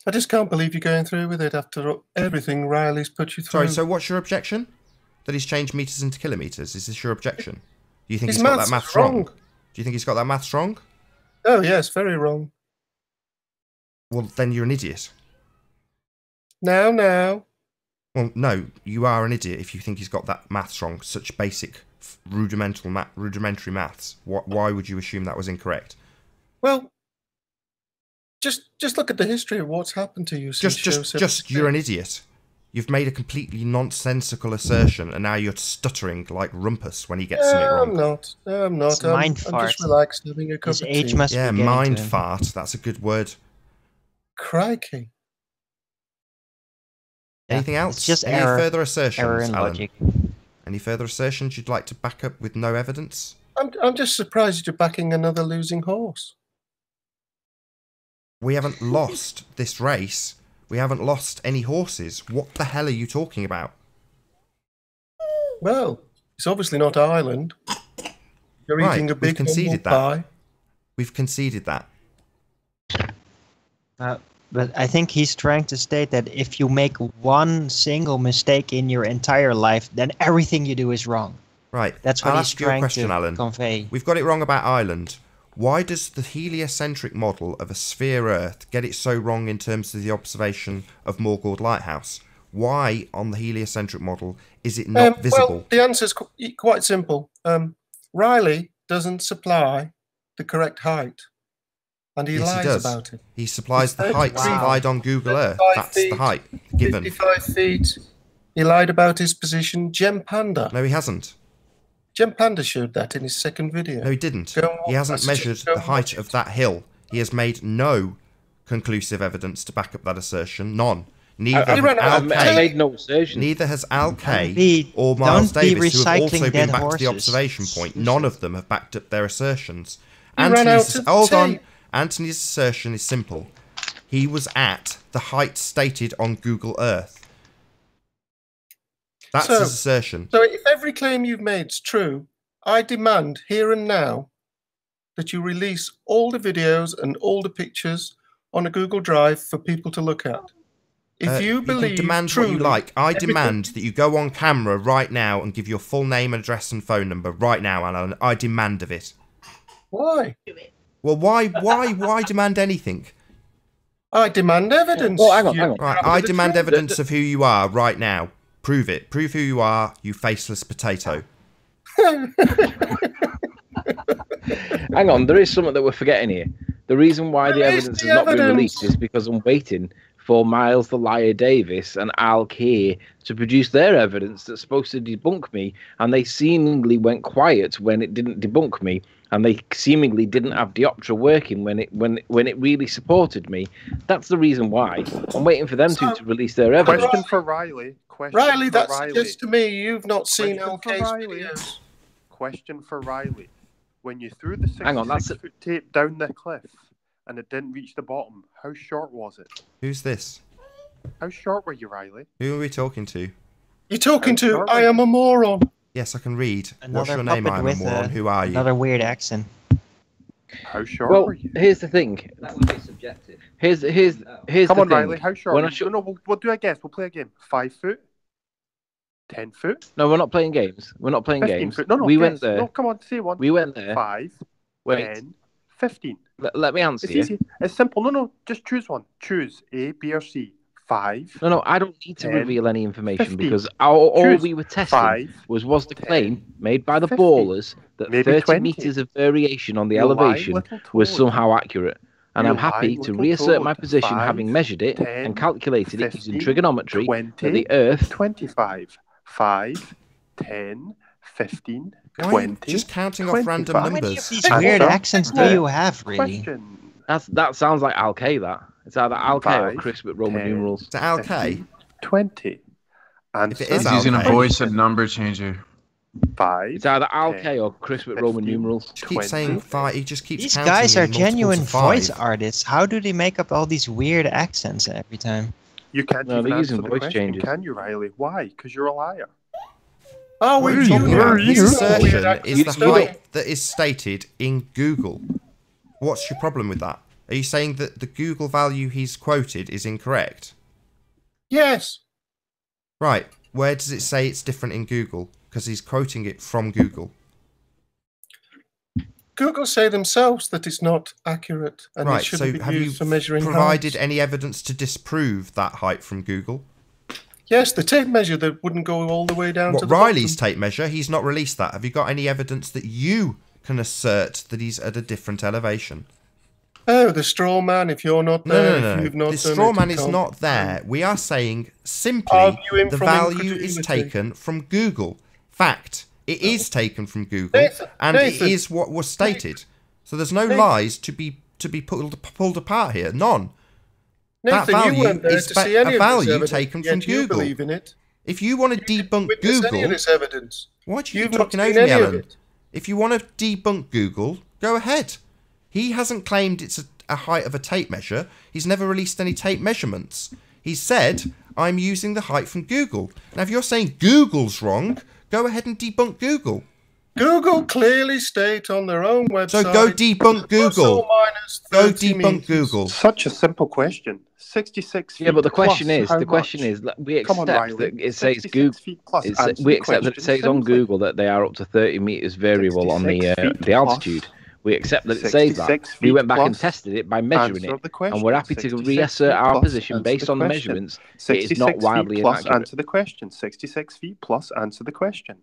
I just can't believe you're going through with it after everything Riley's put you through. Sorry, so what's your objection? That he's changed meters into kilometers? Is this your objection? Do you think he's got that maths wrong? Do you think he's got that maths wrong? Oh, yes, very wrong. Well, then you're an idiot. Now. Well, no, you are an idiot if you think he's got that maths wrong. Such basic, rudimentary maths. Why would you assume that was incorrect? Well, just look at the history of what's happened to you. Just you're an idiot. You've made a completely nonsensical assertion, and now you're stuttering like Rumpus when he gets something wrong. I'm not. I'm just relaxed, having a cup of tea. Yeah, mind fart. That's a good word. Crikey. Anything else? It's just Any further assertions, error in Alan? logic. Any further assertions you'd like to back up with no evidence? I'm just surprised you're backing another losing horse. We haven't lost this race. We haven't lost any horses. What the hell are you talking about? Well, it's obviously not Ireland. You're eating a big humble pie. We've conceded that. But I think he's trying to state that if you make one single mistake in your entire life, then everything you do is wrong. Right. That's what I'll he's ask you a trying question, to Alan. convey. We've got it wrong about Ireland. Why does the heliocentric model of a sphere Earth get it so wrong in terms of the observation of Morgord Lighthouse? Why, on the heliocentric model, is it not visible? Well, the answer's quite simple. Riley doesn't supply the correct height, and he lies about it. He supplies the height supplied on Google Earth. That's the height given. 55 feet. He lied about his position. Gem Panda. No, he hasn't. Gem Panda showed that in his second video. No, he didn't. He hasn't measured the height of that hill. He has made no conclusive evidence to back up that assertion. None. Neither has Al Kay or Miles Davis, who have also been back to the observation point. None of them have backed up their assertions. Anthony's assertion is simple. He was at the height stated on Google Earth. That's his assertion. So if every claim you've made is true, I demand here and now that you release all the videos and all the pictures on a Google Drive for people to look at. If you believe can demand what you like. I demand that you go on camera right now and give your full name, address, and phone number right now, Alan. I demand of it. Why? Well, why demand anything? I demand evidence. Well, hang on. Right, I demand evidence of who you are right now. Prove it. Prove who you are, you faceless potato. Hang on, there is something that we're forgetting here. The reason why the evidence has not been released is because I'm waiting for Miles the Liar Davis and Al Kay to produce their evidence that's supposed to debunk me, and they seemingly went quiet when it didn't debunk me, and they seemingly didn't have Dioptra working when it really supported me. That's the reason why. I'm waiting for them to release their evidence. Question for Riley. Riley, that suggests to me you've not seen Al Kay's videos. Question for Riley. When you threw the 66-foot tape down the cliff and it didn't reach the bottom, how short was it? Who's this? How short were you, Riley? Who are we talking to? You're talking to I Am a Moron. Yes, I can read. Another What's your name, I Am a Moron? Who are you? Another weird accent. How short were you? Here's the thing. That would be subjective. Here's Come on, the thing. Riley, how short? We'll do a guess. We'll play a game. 5 foot? 10 foot? No, we're not playing games. We're not playing games. Foot. No, we went there. No, come on, say one. We went there. 5, 10, 15. Let me answer you. It's easy. It's simple. No, just choose one. Choose A, B, or C. 5. No, I don't need to reveal any information 15. Because all we were testing was the claim made by the 50. ballers that Maybe 30 20. meters of variation on the elevation was somehow accurate. And I'm happy to reassert my position, 5, having measured it 10, and calculated 15, it using trigonometry 20, that the Earth 25, 5, 10, 15, Why 20. Just counting 25. off random How many numbers. of these weird accents do you have, really? Question. that sounds like Al Kay. That It's either Al-K or 5, Chris with Roman 10, numerals. Is it Al-K? 15, 20. If it is He's using a Al-K. voice and number changer. 5. It's either 10, Al-K or Chris with Roman 15, numerals. He keeps saying 5. He just keeps These counting guys in are multiples genuine of 5. voice artists. How do they make up all these weird accents every time? You can't No, even they're answer using the voice question, changes. can you, Riley? Why? Because you're a liar. Oh, What are we're you talking about? talking His assertion about is the height that is stated in Google. What's your problem with that? Are you saying that the Google value he's quoted is incorrect? Yes. Right. Where does it say it's different in Google? Because he's quoting it from Google. Google say themselves that it's not accurate and it Right. shouldn't So be have you used for measuring provided heights. any evidence to disprove that height from Google? Yes, the tape measure that wouldn't go all the way down What to the Riley's bottom. tape measure, he's not released that. Have you got any evidence that you can assert that he's at a different elevation? Oh, the straw man, if you're not there, if you've not The done straw it, man you is can't- not there. We are saying simply Arguing the from value is incredulity. taken from Google. Fact. It is taken from Google, Nathan, and Nathan, it is what was stated. So there's no lies to be pulled apart here. None. That Nathan, you value weren't there is to see any a of this value evidence, taken yet from you Google. believe in it. If you want to debunk Witness any of Google, this evidence. why do you You've keep not talking seen over me, any of Alan? it. If you want to debunk Google, go ahead. He hasn't claimed it's a height of a tape measure. He's never released any tape measurements. He said, I'm using the height from Google. Now, if you're saying Google's wrong, go ahead and debunk Google. Google clearly state on their own website. So go debunk Google. plus or minus Go 30 debunk meters. Google. Such a simple question. 66 feet. Yeah, but the question plus, is, how the question much? is, we Come on, accept Riley. that it says 66 Google. feet plus. Answer We the accept that it question says on simply. Google that they are up to 30 meters variable on 66 feet the altitude. plus. We accept that it says that. 66 We feet went back and plus. tested it by measuring Answer it, the question. and we're happy to 66 reassert feet our plus. position Answer based the on the question. measurements. It 66 is not wildly feet plus. inaccurate. Answer the question. 66 feet plus. Answer the question.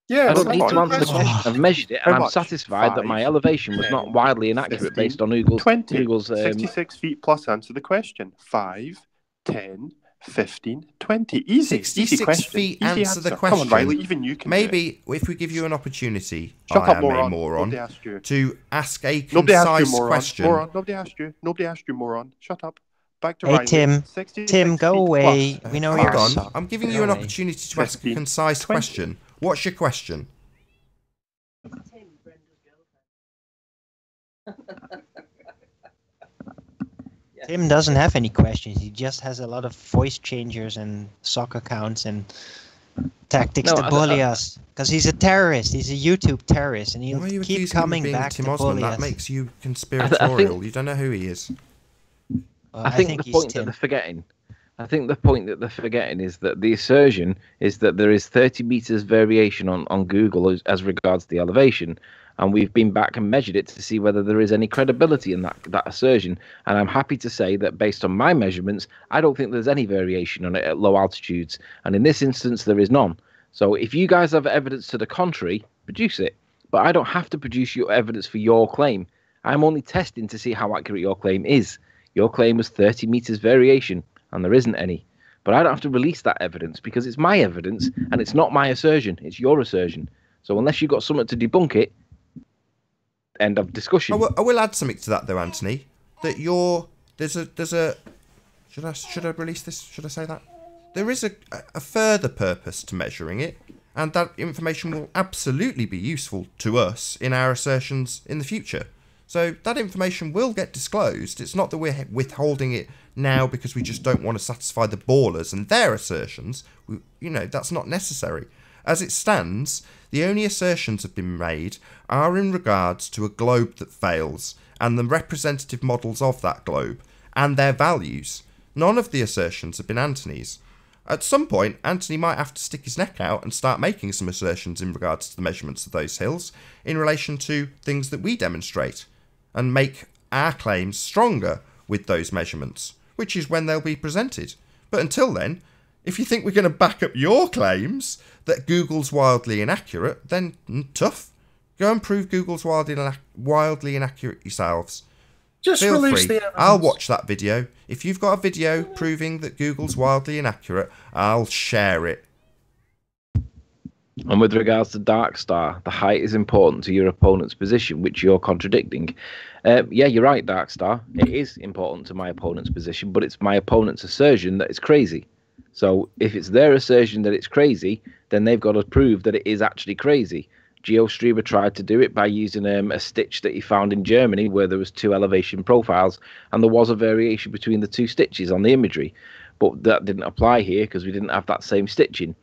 Yeah, I don't that's need to the answer the question. question. I've measured it, How and I'm much? satisfied that my 5, elevation was 10, not wildly inaccurate 15, based on Google's 66 feet plus. Answer the question. 5, 10, 15, 20. Easy. 66 easy question. feet, Easy answer the Come on, question. Riley. Even you can do it. Maybe if we give you an opportunity, Shut I up, am a moron. moron, Nobody asked you. to ask a Nobody asked you, concise moron. question. Moron. Nobody asked you. Nobody asked you, moron. Shut up. Back to Hey, Riley. Tim. 66 Tim, go feet away. plus. We know Hold you're on, soft. I'm giving Go you an away. opportunity to ask a 15, concise 20. question. What's your question? Tim doesn't have any questions. He just has a lot of voice changers and sock accounts and tactics No, to bully us. Because he's a terrorist. He's a YouTube terrorist, and Why he'll are you keep accusing him of coming being back Tim to Osman? bully That us. makes you conspiratorial. You don't know who he is. Well, I think the he's point that Tim. they're forgetting. I think the point that they're forgetting is that the assertion is that there is 30 meters variation on Google as regards the elevation, and we've been back and measured it to see whether there is any credibility in that assertion. And I'm happy to say that based on my measurements, I don't think there's any variation on it at low altitudes, and in this instance, there is none. So if you guys have evidence to the contrary, produce it. But I don't have to produce your evidence for your claim. I'm only testing to see how accurate your claim is. Your claim was 30 meters variation, and there isn't any. But I don't have to release that evidence because it's my evidence, and it's not my assertion. It's your assertion. So unless you've got something to debunk it, end of discussion. I will add something to that though, Anthony. That there's a should I release this? Should I say that? There is a further purpose to measuring it, and that information will absolutely be useful to us in our assertions in the future. So that information will get disclosed. It's not that we're withholding it now because we just don't want to satisfy the ballers and their assertions. That's not necessary. As it stands, the only assertions have been made are in regards to a globe that fails and the representative models of that globe and their values. None of the assertions have been Anthony's. At some point, Anthony might have to stick his neck out and start making some assertions in regards to the measurements of those hills in relation to things that we demonstrate and make our claims stronger with those measurements, which is when they'll be presented. But until then, if you think we're going to back up your claims that Google's wildly inaccurate, then tough. Go and prove Google's wildly inaccurate yourselves. Just Feel release free. the evidence. I'll watch that video. If you've got a video proving that Google's wildly inaccurate, I'll share it. And with regards to Dark Star, the height is important to your opponent's position, which you're contradicting. Yeah, you're right, Dark Star. It is important to my opponent's position, but it's my opponent's assertion that it's crazy. So if it's their assertion that it's crazy, then they've got to prove that it is actually crazy. GeoStreamer tried to do it by using a stitch that he found in Germany where there was 2 elevation profiles, and there was a variation between the 2 stitches on the imagery. But that didn't apply here because we didn't have that same stitching.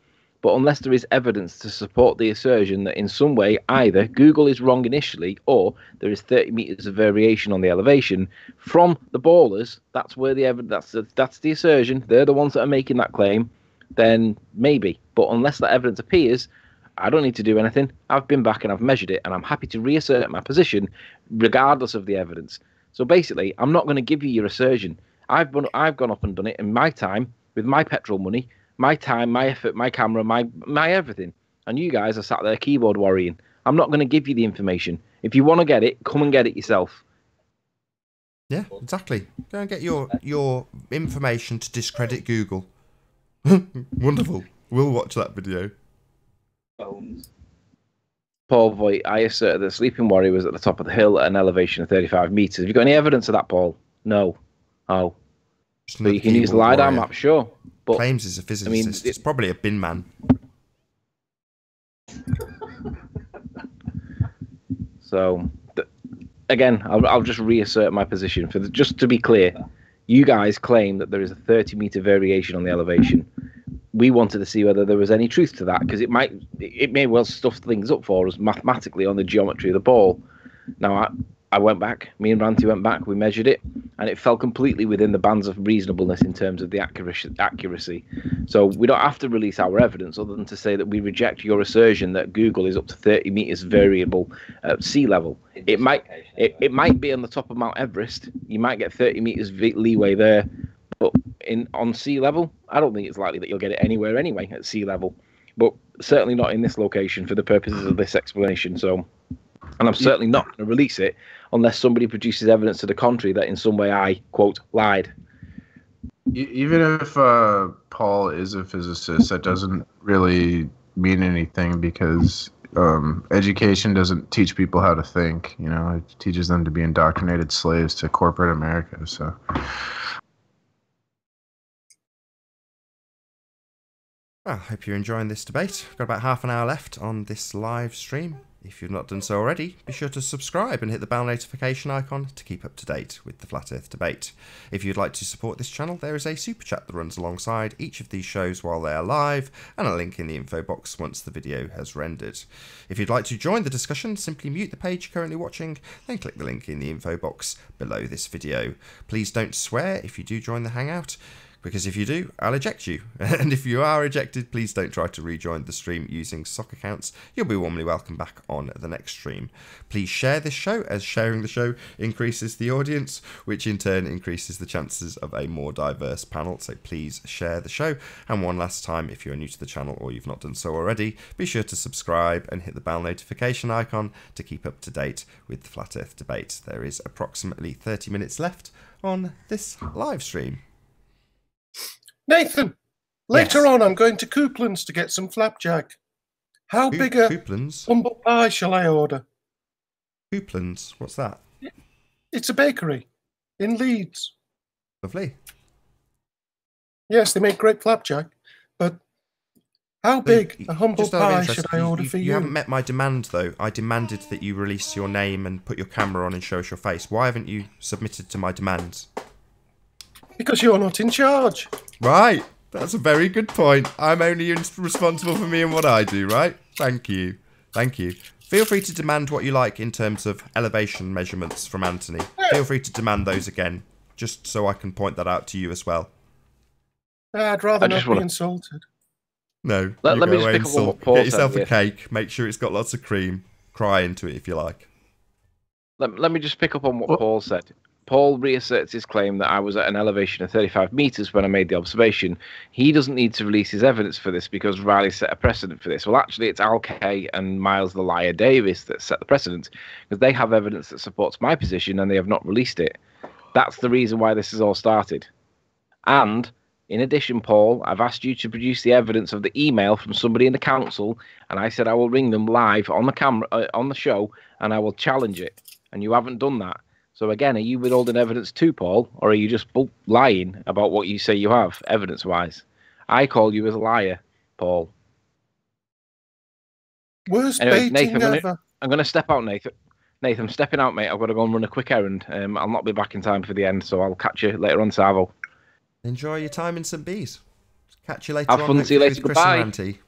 But unless there is evidence to support the assertion that in some way either Google is wrong initially or there is 30 meters of variation on the elevation from the ballers, that's where the evidence, that's the assertion, they're the ones that are making that claim, then maybe. But unless that evidence appears, I don't need to do anything. I've been back and I've measured it, and I'm happy to reassert my position regardless of the evidence. So basically, I'm not going to give you your assertion. I've gone up and done it in my time with my petrol money, my time, my effort, my camera, my everything. And you guys are sat there keyboard worrying. I'm not going to give you the information. If you want to get it, come and get it yourself. Yeah, exactly. Go and get your information to discredit Google. Wonderful. We'll watch that video. Paul Voigt, I assert that the Sleeping Warrior was at the top of the hill at an elevation of 35 meters. Have you got any evidence of that, Paul? No. Oh. So you can use the LiDAR map, sure. But claims he's a physicist. It's probably a bin man. So, again, I'll just reassert my position. Just to be clear, you guys claim that there is a 30-meter variation on the elevation. We wanted to see whether there was any truth to that, because it may well stuff things up for us mathematically on the geometry of the ball. Now, I went back, me and Ranty went back, we measured it, and it fell completely within the bands of reasonableness in terms of the accuracy. So we don't have to release our evidence other than to say that we reject your assertion that Google is up to 30 meters variable at sea level. It might be on the top of Mount Everest. You might get 30 meters leeway there, but on sea level, I don't think it's likely that you'll get it anywhere anyway at sea level, but certainly not in this location for the purposes of this explanation. So, and I'm certainly not going to release it unless somebody produces evidence to the contrary that in some way I, quote, lied. Even if Paul is a physicist, that doesn't really mean anything, because education doesn't teach people how to think. You know, it teaches them to be indoctrinated slaves to corporate America. So. Well, I hope you're enjoying this debate. We've got about half an hour left on this live stream. If you've not done so already, be sure to subscribe and hit the bell notification icon to keep up to date with the Flat Earth debate. If you'd like to support this channel, there is a super chat that runs alongside each of these shows while they are live, and a link in the info box once the video has rendered. If you'd like to join the discussion, simply mute the page you're currently watching, then click the link in the info box below this video. Please don't swear if you do join the Hangout, because if you do, I'll eject you. And if you are ejected, please don't try to rejoin the stream using sock accounts. You'll be warmly welcome back on the next stream. Please share this show, as sharing the show increases the audience, which in turn increases the chances of a more diverse panel. So please share the show. And one last time, if you're new to the channel or you've not done so already, be sure to subscribe and hit the bell notification icon to keep up to date with the Flat Earth debate. There is approximately 30 minutes left on this live stream. Nathan, later on I'm going to Coupland's to get some flapjack. How big a humble pie shall I order? Coupland's? What's that? It's a bakery in Leeds. Lovely. Yes, they make great flapjack, but how big a humble pie should I order for you? You haven't met my demand, though. I demanded that you release your name and put your camera on and show us your face. Why haven't you submitted to my demands? Because you're not in charge. Right. That's a very good point. I'm only responsible for me and what I do, right? Thank you. Thank you. Feel free to demand what you like in terms of elevation measurements from Anthony. Feel free to demand those again, just so I can point that out to you as well. I'd rather not be insulted. No. Let me just pick up on what Paul Get yourself said, a cake. Make sure it's got lots of cream. Cry into it if you like. Let me just pick up on what Paul said. Paul reasserts his claim that I was at an elevation of 35 meters when I made the observation. He doesn't need to release his evidence for this because Riley set a precedent for this. Well, actually, it's Al Kay and Miles the Liar Davis that set the precedent, because they have evidence that supports my position and they have not released it. That's the reason why this has all started. And In addition, Paul, I've asked you to produce the evidence of the email from somebody in the council, and I said I will ring them live on the camera, on the show, and I will challenge it. And you haven't done that. So again, are you withholding evidence too, Paul, or are you just lying about what you say you have, evidence-wise? I call you as a liar, Paul. Worst Anyway, baiting Nathan, ever. I'm going to step out, Nathan. Nathan, I'm stepping out, mate. I've got to go and run a quick errand. I'll not be back in time for the end, so I'll catch you later on, Savo. Enjoy your time in St. Bees. Catch you later Have on. fun. See you later. With Chris Goodbye. and Ranty.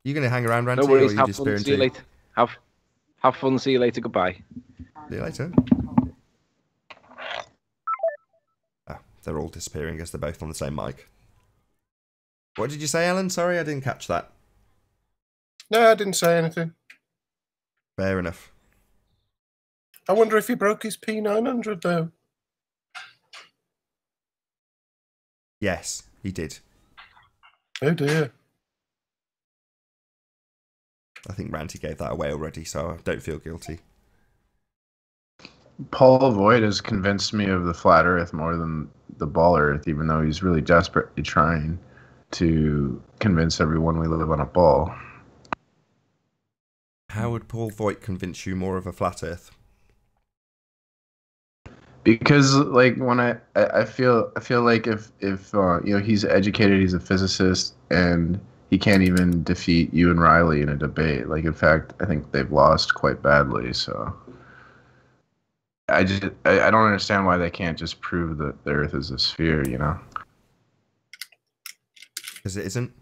You going to hang around, Ranty, No worries. or are you Have just fun. See you tea? later. Have fun. See you later. Goodbye. See you later. Ah, they're all disappearing as they're both on the same mic. What did you say, Alan? Sorry, I didn't catch that. No, I didn't say anything. Fair enough. I wonder if he broke his P900 though. Yes, he did. Oh dear. I think Ranty gave that away already, so I don't feel guilty. Paul Voigt has convinced me of the flat Earth more than the ball Earth, even though he's really desperately trying to convince everyone we live on a ball. How would Paul Voigt convince you more of a flat Earth? Because like when I feel like if you know, he's educated, he's a physicist, and he can't even defeat you and Riley in a debate. Like, in fact, I think they've lost quite badly. So I don't understand why they can't just prove that the Earth is a sphere. You know? Because it isn't.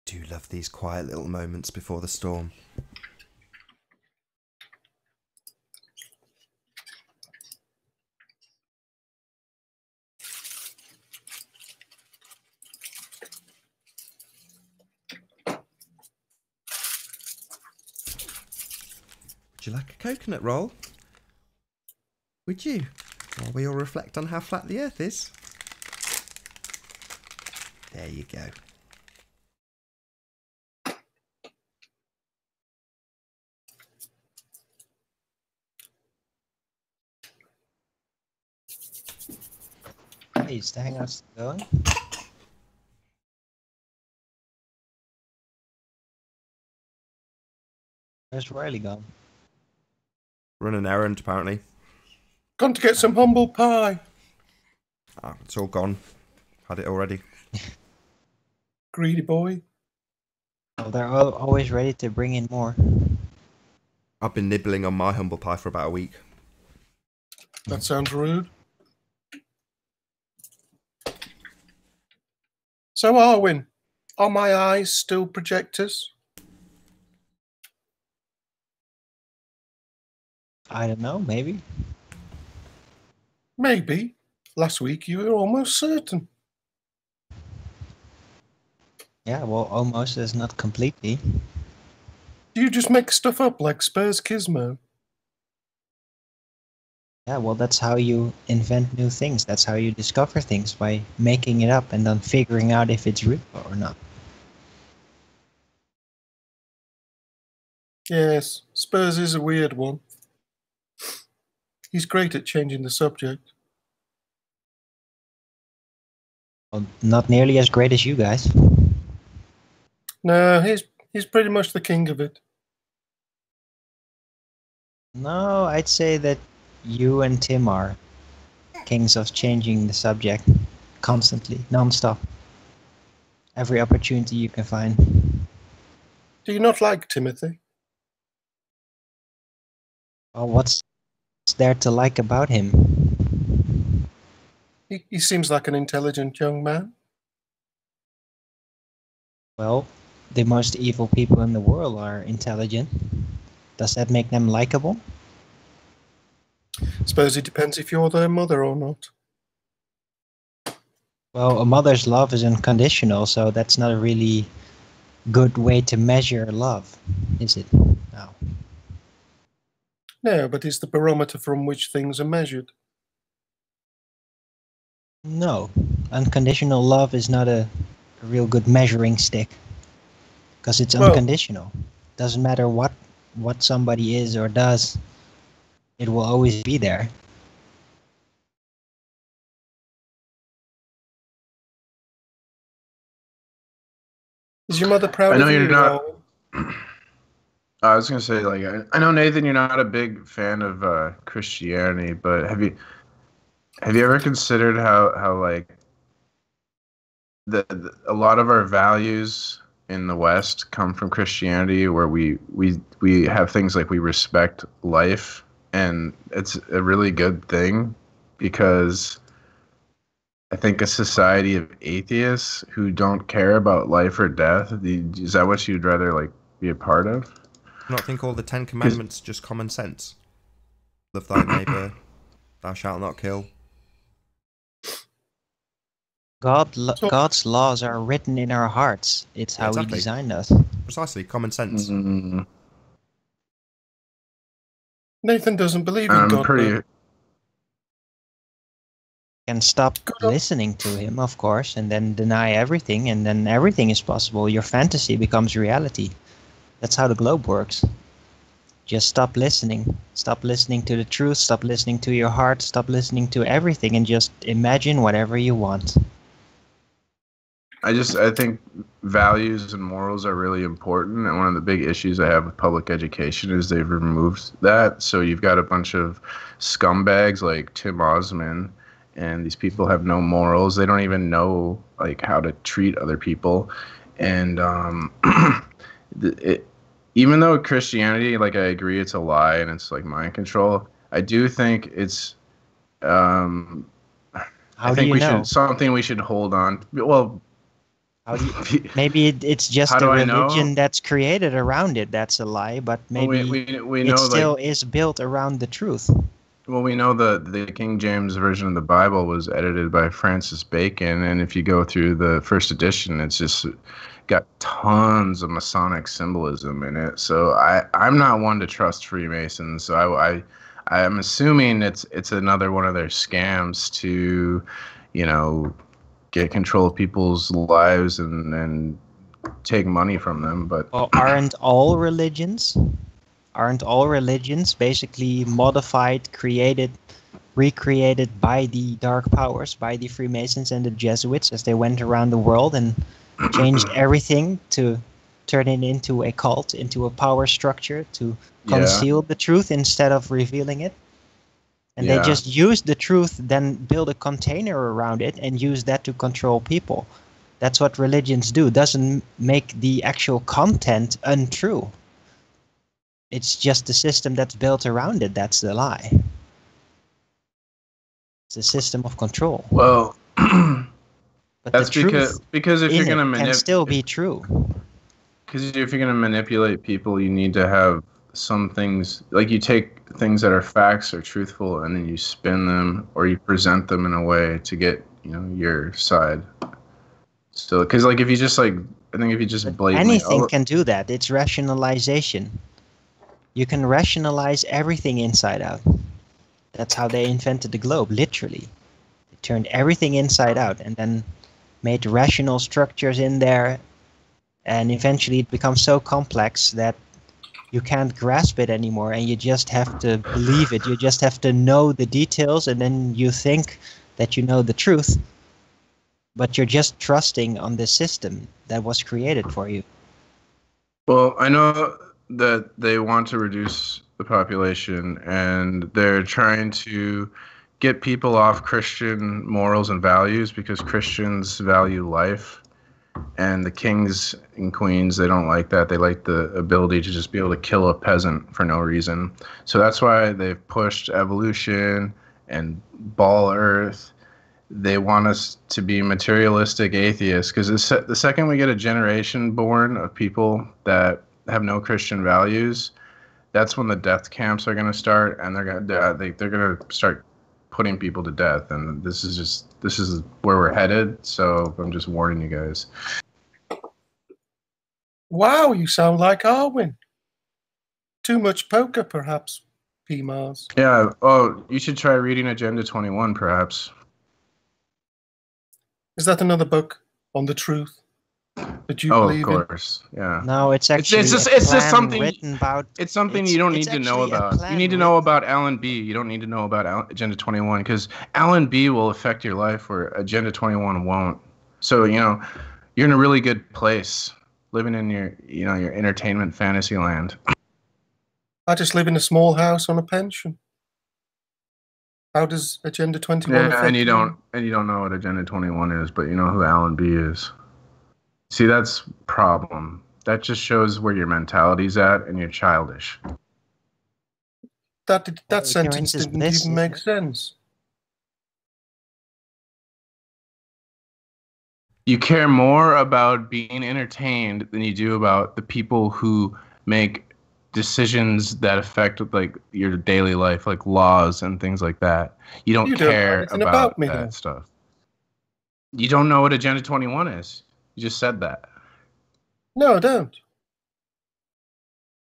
Do love these quiet little moments before the storm. Would you like a coconut roll? Would you? While we all reflect on how flat the Earth is. There you go. Hey, is the hangout still going? Where's Riley gone? Run an errand, apparently. Gone to get some humble pie. Ah, it's all gone. Had it already. Greedy boy. Oh, they're always ready to bring in more. I've been nibbling on my humble pie for about a week. That sounds rude. So, Arwin, are my eyes still projectors? I don't know, maybe. Maybe. Last week you were almost certain. Yeah, well, almost is not completely. Do you just make stuff up like Spurs Gizmo? Yeah, well, that's how you invent new things. That's how you discover things, by making it up and then figuring out if it's real or not. Yes, Spurs is a weird one. He's great at changing the subject. Well, not nearly as great as you guys. No, he's pretty much the king of it. No, I'd say that you and Tim are kings of changing the subject constantly, non-stop. Every opportunity you can find. Do you not like Timothy? Well, what's there to like about him? He seems like an intelligent young man. Well, the most evil people in the world are intelligent. Does that make them likable? Suppose it depends if you're their mother or not. Well, a mother's love is unconditional, so that's not a really good way to measure love, is it? No. No, but it's the barometer from which things are measured. No. Unconditional love is not a real good measuring stick. Because it's unconditional. Doesn't matter what somebody is or does, it will always be there. Is your mother proud I know of you? you're not. I was gonna say, like, I know, Nathan, you're not a big fan of Christianity, but have you ever considered how like a lot of our values in the West come from Christianity, where we have things like we respect life, and it's a really good thing, because I think a society of atheists who don't care about life or death, is that what you'd rather like be a part of? Not think all the 10 Commandments just common sense. Love thy neighbour, thou shalt not kill. God's laws are written in our hearts. It's how He designed us. Precisely, common sense. Nathan doesn't believe in God. Can stop listening to him, of course, and then deny everything, and then everything is possible. Your fantasy becomes reality. That's how the globe works. Just stop listening. Stop listening to the truth. Stop listening to your heart. Stop listening to everything, and just imagine whatever you want. I think values and morals are really important, and one of the big issues I have with public education is they've removed that. So you've got a bunch of scumbags like Tim Osman, and these people have no morals. They don't even know like how to treat other people. And even though Christianity, like, I agree it's a lie and it's like mind control, I do think it's I think something we should hold on. Well, maybe it's just the religion that's created around it that's a lie, but maybe we know, it still is built around the truth. Well, we know the King James Version of the Bible was edited by Francis Bacon, and if you go through the first edition, it's just got tons of Masonic symbolism in it. So I'm not one to trust Freemasons. So I'm assuming it's another one of their scams to, get control of people's lives and take money from them. But aren't all religions basically modified, created, recreated by the dark powers, by the Freemasons and the Jesuits, as they went around the world and changed everything to turn it into a cult, into a power structure, to conceal the truth instead of revealing it? And they just use the truth, then build a container around it and use that to control people. That's what religions do. Doesn't make the actual content untrue. It's just the system that's built around it that's the lie. It's a system of control. Well, but that's because if you're going to manipulate, can still be true. Because if you're going to manipulate people, you need to have some things, like you take things that are facts or truthful, and then you spin them or you present them in a way to get your side. So, because like if you just blatantly, anything can do that. It's rationalization. You can rationalize everything inside out. That's how they invented the globe, literally. They turned everything inside out and then made rational structures in there, and eventually it becomes so complex that you can't grasp it anymore, and you just have to believe it. You just have to know the details, and then you think that you know the truth, but you're just trusting on the system that was created for you. Well, I know that they want to reduce the population, and they're trying to get people off Christian morals and values because Christians value life. And the kings and queens, they don't like that. They like the ability to just be able to kill a peasant for no reason. So that's why they've pushed evolution and ball Earth they want us to be materialistic atheists, because the second we get a generation born of people that have no Christian values, that's when the death camps are going to start, and they're going to start putting people to death. And this is where we're headed. So I'm just warning you guys. Wow, you sound like Arwin. Too much poker, perhaps, P. Mars. Yeah. Oh, you should try reading Agenda 21, perhaps. Is that another book on the truth that you believe in? Of course. Yeah. No, it's actually it's just something written about. It's something you don't need to know about. You need to know about Alan B. You don't need to know about Agenda 21, because Alan B. will affect your life where Agenda 21 won't. So you're in a really good place, living in your your entertainment fantasy land. I just live in a small house on a pension. How does Agenda 21 affect and you don't know what Agenda 21 is, but you know who Alan B. is. See, that's problem. That just shows where your mentality's at, and you're childish. That sentence didn't even make sense. You care more about being entertained than you do about the people who make decisions that affect like your daily life, like laws and things like that. You don't care about that stuff. You don't know what Agenda 21 is. You just said that. No, I don't.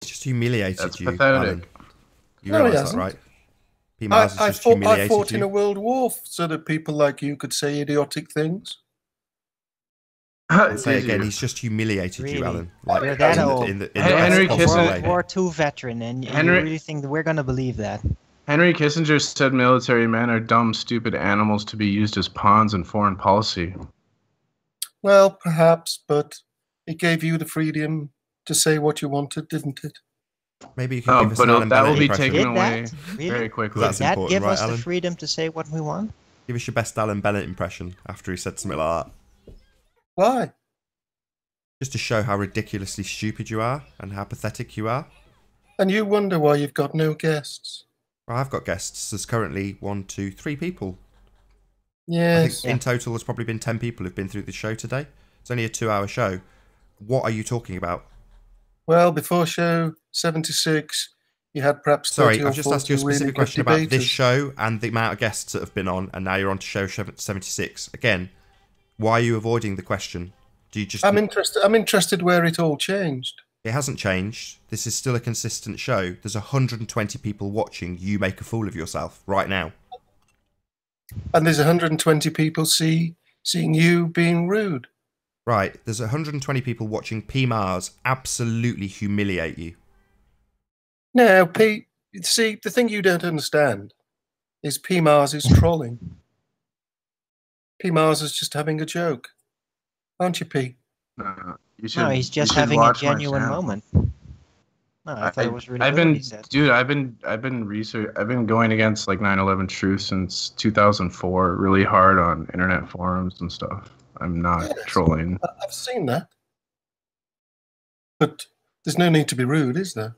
It's just humiliated That's you. Pathetic. Alan. You No, he realise that, hasn't. right? P. Mars has just humiliated I fought you. in a world war so that people like you could say idiotic things. I'll say again, he's just humiliated you, Alan. Like, You're that old. in the Henry best possible World way. War II veteran, and you really think that we're going to believe that? Henry Kissinger said military men are dumb, stupid animals to be used as pawns in foreign policy. Well, perhaps, but it gave you the freedom to say what you wanted, didn't it? Maybe you can give us an Alan that Bennett will be impression. taken away Really? very quickly. That's Did that important, give right, us Alan? the freedom to say what we want? Give us your best Alan Bennett impression after he said something like that. Why? Just to show how ridiculously stupid you are and how pathetic you are. And you wonder why you've got no guests. Well, I've got guests. There's currently 1, 2, 3 people. Yes. I think in total there's probably been 10 people who've been through the show today. It's only a 2-hour show. What are you talking about? Well, before show 76, you had perhaps 30 Sorry, or I've just asked you a 40 really specific good question about this debaters. show and the amount of guests that have been on, and now you're on to show 76. Again, why are you avoiding the question? Do you just? I'm interested where it all changed. It hasn't changed. This is still a consistent show. There's 120 people watching. You make a fool of yourself right now. And there's 120 people seeing you being rude. Right, there's 120 people watching P. Mars absolutely humiliate you. No, Pete, see, the thing you don't understand is P. Mars is trolling. P. Mars is just having a joke. Aren't you, P? No, he's just having a genuine moment. No, I thought it was really good what he said. Dude, I've been going against like 9/11 truth since 2004, really hard on internet forums and stuff. I'm not trolling. I've seen that. But there's no need to be rude, is there?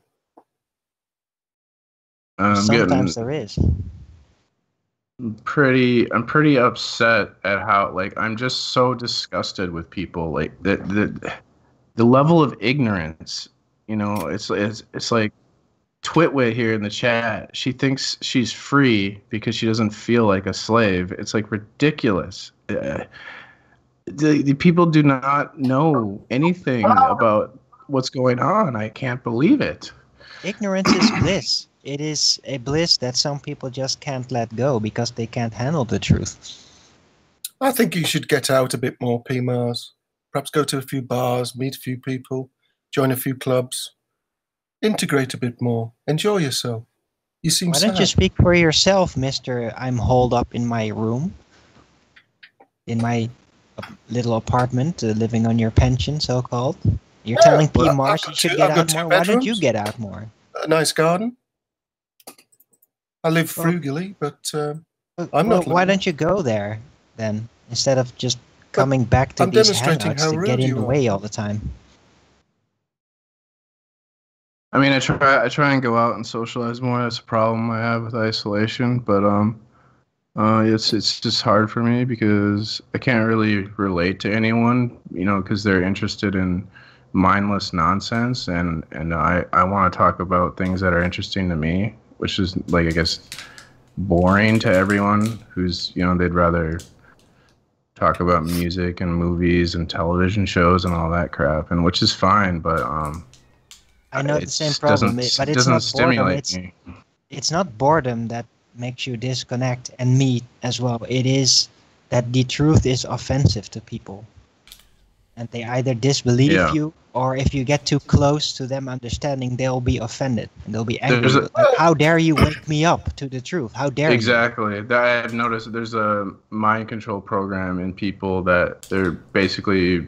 Sometimes there is. I'm pretty upset at how, like, I'm just so disgusted with people, like the level of ignorance. You know, it's like Twitwit here in the chat. She thinks she's free because she doesn't feel like a slave. It's like ridiculous. The people do not know anything about what's going on. I can't believe it. Ignorance is bliss. It is a bliss that some people just can't let go because they can't handle the truth. I think you should get out a bit more, P. Mars. Perhaps go to a few bars, meet a few people, join a few clubs. Integrate a bit more. Enjoy yourself. You seem sad. Why don't you speak for yourself, Mr. I'm holed up in my room, in my little apartment, living on your pension, so-called. You're telling P. Mars you should get out more. Why don't you get out more? A nice garden. I live frugally, but I'm not. Why don't you go there then, instead of just coming back to these hangouts to get in the way all the time? I mean, I try and go out and socialize more. That's a problem I have with isolation, but It's just hard for me because I can't really relate to anyone, because they're interested in mindless nonsense, and I want to talk about things that are interesting to me, which is like, I guess, boring to everyone who's, they'd rather talk about music and movies and television shows and all that crap, and which is fine, but I know the same problem, but it's not boredom. It's not boredom that makes you disconnect, and me as well. It is that the truth is offensive to people, and they either disbelieve you, or if you get too close to them understanding, they'll be offended and they'll be angry. Like, how dare you wake me up to the truth? How dare you? Exactly. I've noticed there's a mind control program in people that they're basically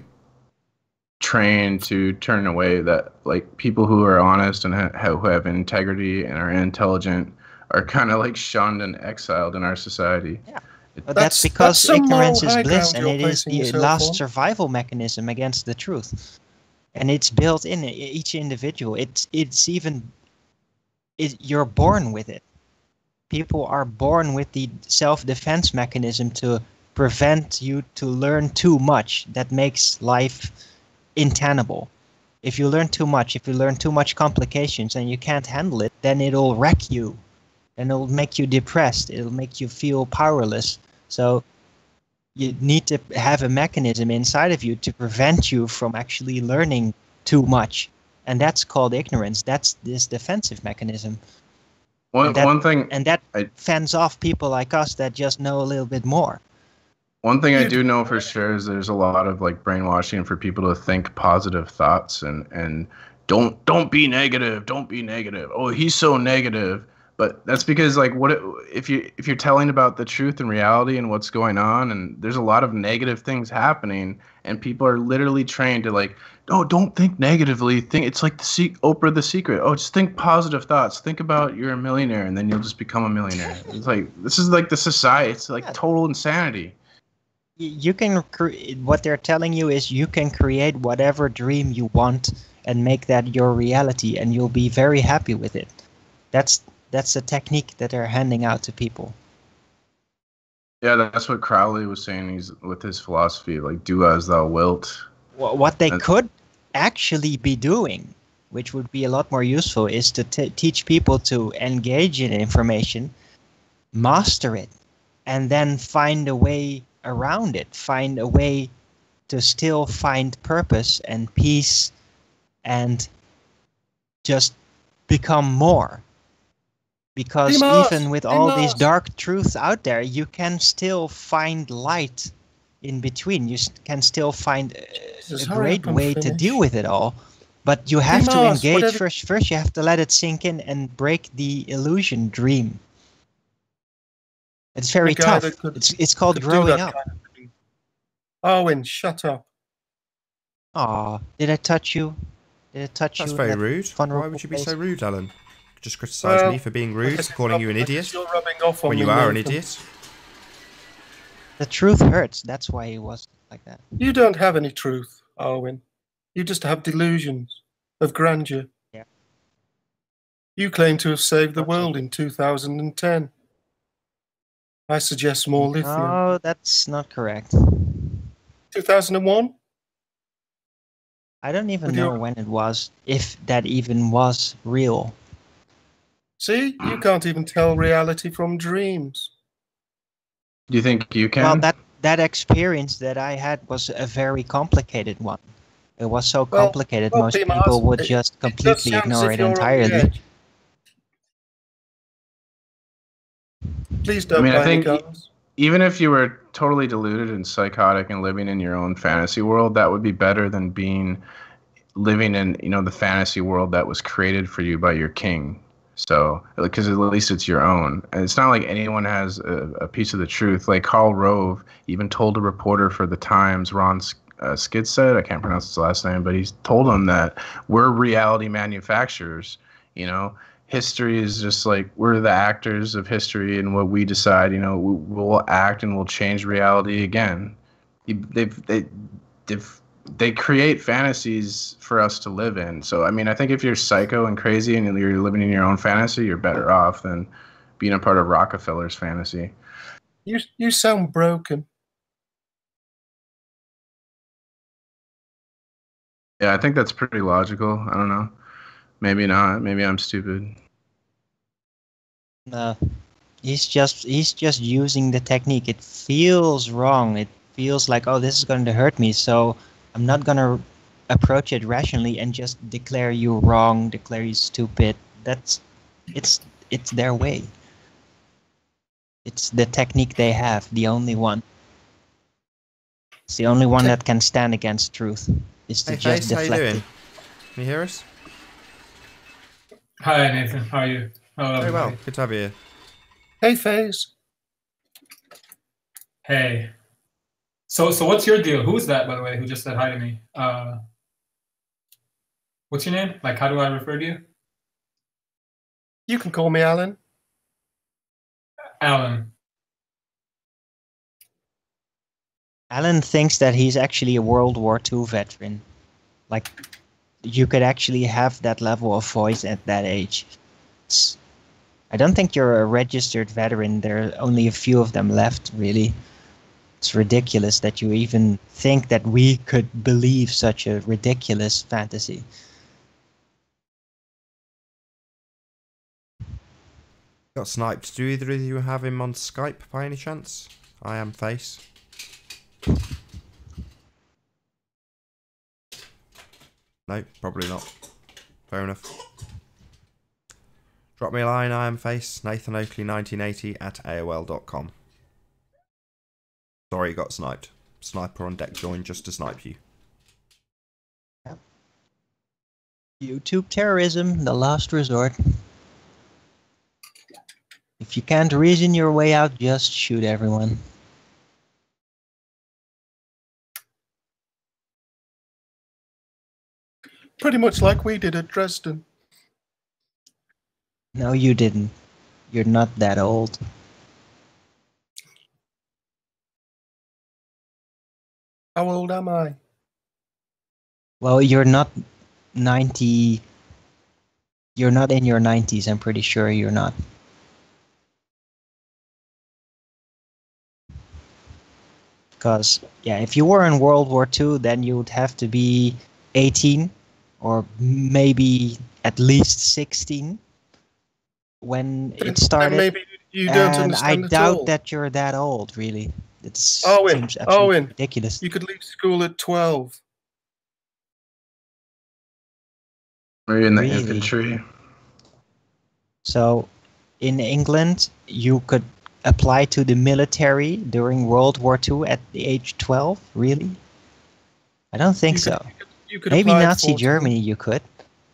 trained to turn away, that like people who are honest and who have integrity and are intelligent are kind of like shunned and exiled in our society. Yeah. But that's because ignorance is bliss, and it is the last survival mechanism against the truth. And it's built in each individual. You're born with it. People are born with the self-defense mechanism to prevent you to learn too much. That makes life untenable. If you learn too much, complications, and you can't handle it, then it'll wreck you. And it'll make you depressed. It'll make you feel powerless. So you need to have a mechanism inside of you to prevent you from actually learning too much. And that's called ignorance. That's this defensive mechanism. One thing fends off people like us that just know a little bit more. One thing I do know for sure is there's a lot of like brainwashing for people to think positive thoughts and don't be negative. Don't be negative. Oh, he's so negative. But that's because, like, if you're telling about the truth and reality and what's going on, and there's a lot of negative things happening, and people are literally trained to like, oh, don't think negatively. It's like Oprah The Secret. Oh, just think positive thoughts. Think about you're a millionaire, and then you'll just become a millionaire. It's like, this is like the society. It's like total insanity. You can what they're telling you is you can create whatever dream you want and make that your reality, and you'll be very happy with it. That's the technique that they're handing out to people. Yeah, that's what Crowley was saying. He's with his philosophy, like, do as thou wilt. Well, what they could actually be doing, which would be a lot more useful, is to teach people to engage in information, master it, and then find a way around it, find a way to still find purpose and peace and just become more. Because even with all these dark truths out there, you can still find light in between. You can still find a great way to deal with it all. But you have to engage first. First, you have to let it sink in and break the illusion dream. It's very tough. It's called growing up. Owen, shut up. Aw, did I touch you? Did I touch you? That's very rude. Why would you be so rude, Alan? Just criticize me for being rude, calling you an idiot when you are an idiot. The truth hurts. That's why he was like that. You don't have any truth, Arwen. You just have delusions of grandeur. Yeah. You claim to have saved the world in 2010. I suggest more lithium. No, that's not correct. 2001? I don't even know when it was, if that even was real. See, you can't even tell reality from dreams. Do you think you can? Well, that experience that I had was a very complicated one. It was so complicated, most people would just completely ignore it entirely. Please don't buy any guns. Even if you were totally deluded and psychotic and living in your own fantasy world, that would be better than living in, the fantasy world that was created for you by your king. So, because at least it's your own. And it's not like anyone has a piece of the truth. Like Karl Rove even told a reporter for the Times, Ron Skidstead, I can't pronounce his last name, but he's told him that we're reality manufacturers. History is just like, we're the actors of history, and what we decide, we'll act and we'll change reality again. They create fantasies for us to live in. So, I think if you're psycho and crazy and you're living in your own fantasy, you're better off than being a part of Rockefeller's fantasy. You sound broken. Yeah, I think that's pretty logical. I don't know. Maybe not. Maybe I'm stupid. No, he's just using the technique. It feels wrong. It feels like, oh, this is going to hurt me, so I'm not going to approach it rationally and just declare you wrong, declare you stupid. It's their way. It's the technique they have, the only one. It's the only one that can stand against truth. Is to Hey, just Face, deflect how you doing? it. Can you hear us? Hi, Nathan. How are you? Hello, Very well. everybody. Good to have you here. Hey, FaZe. Hey. So what's your deal? Who's that, by the way, who just said hi to me? What's your name? Like, how do I refer to you? You can call me Alan. Alan. Alan thinks that he's actually a World War II veteran. Like, you could actually have that level of voice at that age. I don't think you're a registered veteran. There are only a few of them left, really. It's ridiculous that you even think that we could believe such a ridiculous fantasy. Got sniped. Do either of you have him on Skype by any chance? I am Face. No, probably not. Fair enough. Drop me a line, I am Face, Nathan Oakley 1980 at AOL.com. Sorry you got sniped. Sniper on deck joined just to snipe you. Yep. YouTube terrorism, the last resort. If you can't reason your way out, just shoot everyone. Pretty much like we did at Dresden. No, you didn't. You're not that old. How old am I? Well, you're not 90. You're not in your 90s, I'm pretty sure you're not. Because, yeah, if you were in World War II, then you would have to be 18 or maybe at least 16 when it started. Then maybe you don't and I understand at doubt all. that you're that old, really. It seems absolutely Owen, ridiculous. you could leave school at 12. Maybe in the Really? infantry. So, in England, you could apply to the military during World War II at the age 12? Really? I don't think so. You could Maybe apply at Nazi 14. Germany you could.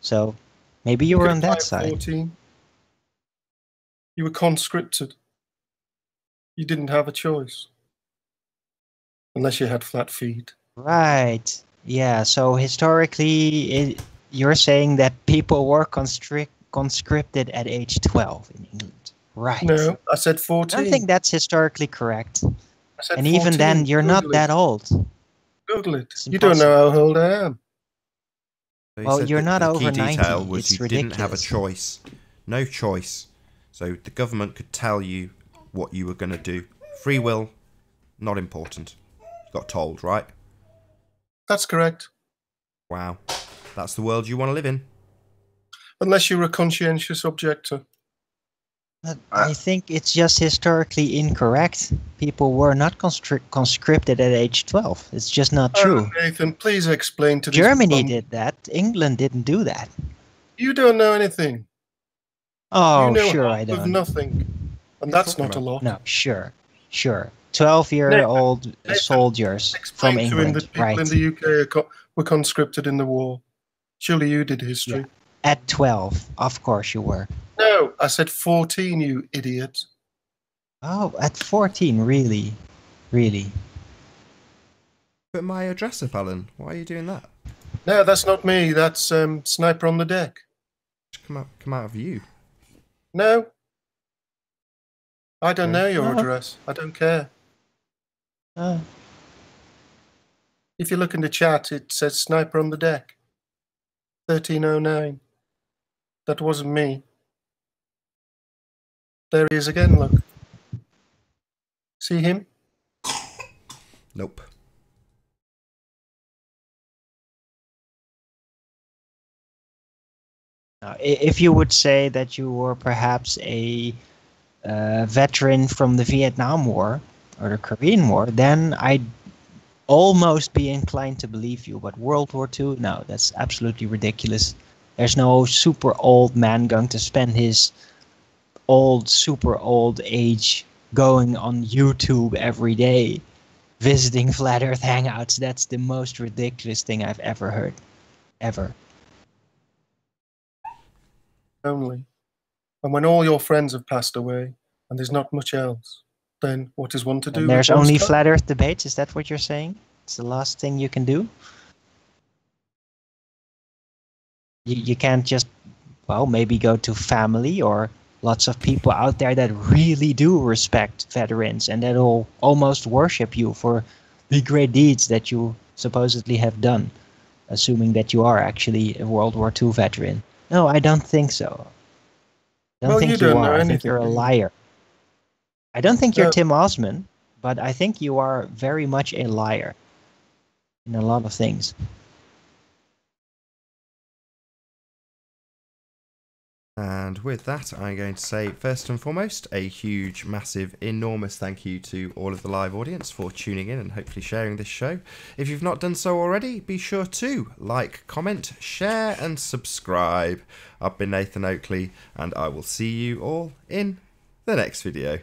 So, maybe you were could on apply that at side. 14. You were conscripted. You didn't have a choice. Unless you had flat feet. Right. Yeah, so historically, you're saying that people were conscripted at age 12 in England. Right. No, I said I 14. don't think that's historically correct. I said And even 14. then, you're not Google that it. old. Google it. It's You don't know how old I am. So he Well, said you're that not the over key detail 90. was It's you didn't have a ridiculous. choice. No choice. So the government could tell you what you were going to do. Free will, not important. You got told, right? That's correct. Wow. That's the world you want to live in. Unless you're a conscientious objector. I think it's just historically incorrect. People were not conscripted at age 12. It's just not true. Nathan, please explain to this Germany bum- did that. England didn't do that. You don't know anything. Oh, you know sure half I of don't. nothing. And that's not a lot. No, sure. 12-year-old soldiers from Explain to him England, that people right. in the UK were conscripted in the war. Surely you did history. Yeah. At 12, of course you were. No, I said 14, you idiot. Oh, at 14, really? Really? Put my address up, Alan. Why are you doing that? No, that's not me. That's Sniper on the Deck. Come out of you. No. I don't No. know your No. address. I don't care. Oh. If you look in the chat, it says Sniper on the Deck. 1309. That wasn't me. There he is again, look. See him? Nope. If you would say that you were perhaps a veteran from the Vietnam War or the Korean War, then I'd almost be inclined to believe you. But World War II, no, that's absolutely ridiculous. There's no super old man going to spend his super old age going on YouTube every day, visiting Flat Earth Hangouts. That's the most ridiculous thing I've ever heard. Ever. Only. And when all your friends have passed away and there's not much else, then what is one to do? And there's with one's only time? Flat Earth debates? Is that what you're saying? It's the last thing you can do? You can't just, well, maybe go to family or lots of people out there that really do respect veterans and that'll almost worship you for the great deeds that you supposedly have done, assuming that you are actually a World War II veteran. No, I don't think so. I don't think you are. I think you're a liar. I don't think you're Tim Osman, but I think you are very much a liar in a lot of things. And with that, I'm going to say, first and foremost, a huge, massive, enormous thank you to all of the live audience for tuning in and hopefully sharing this show. If you've not done so already, be sure to like, comment, share, and subscribe. I've been Nathan Oakley, and I will see you all in the next video.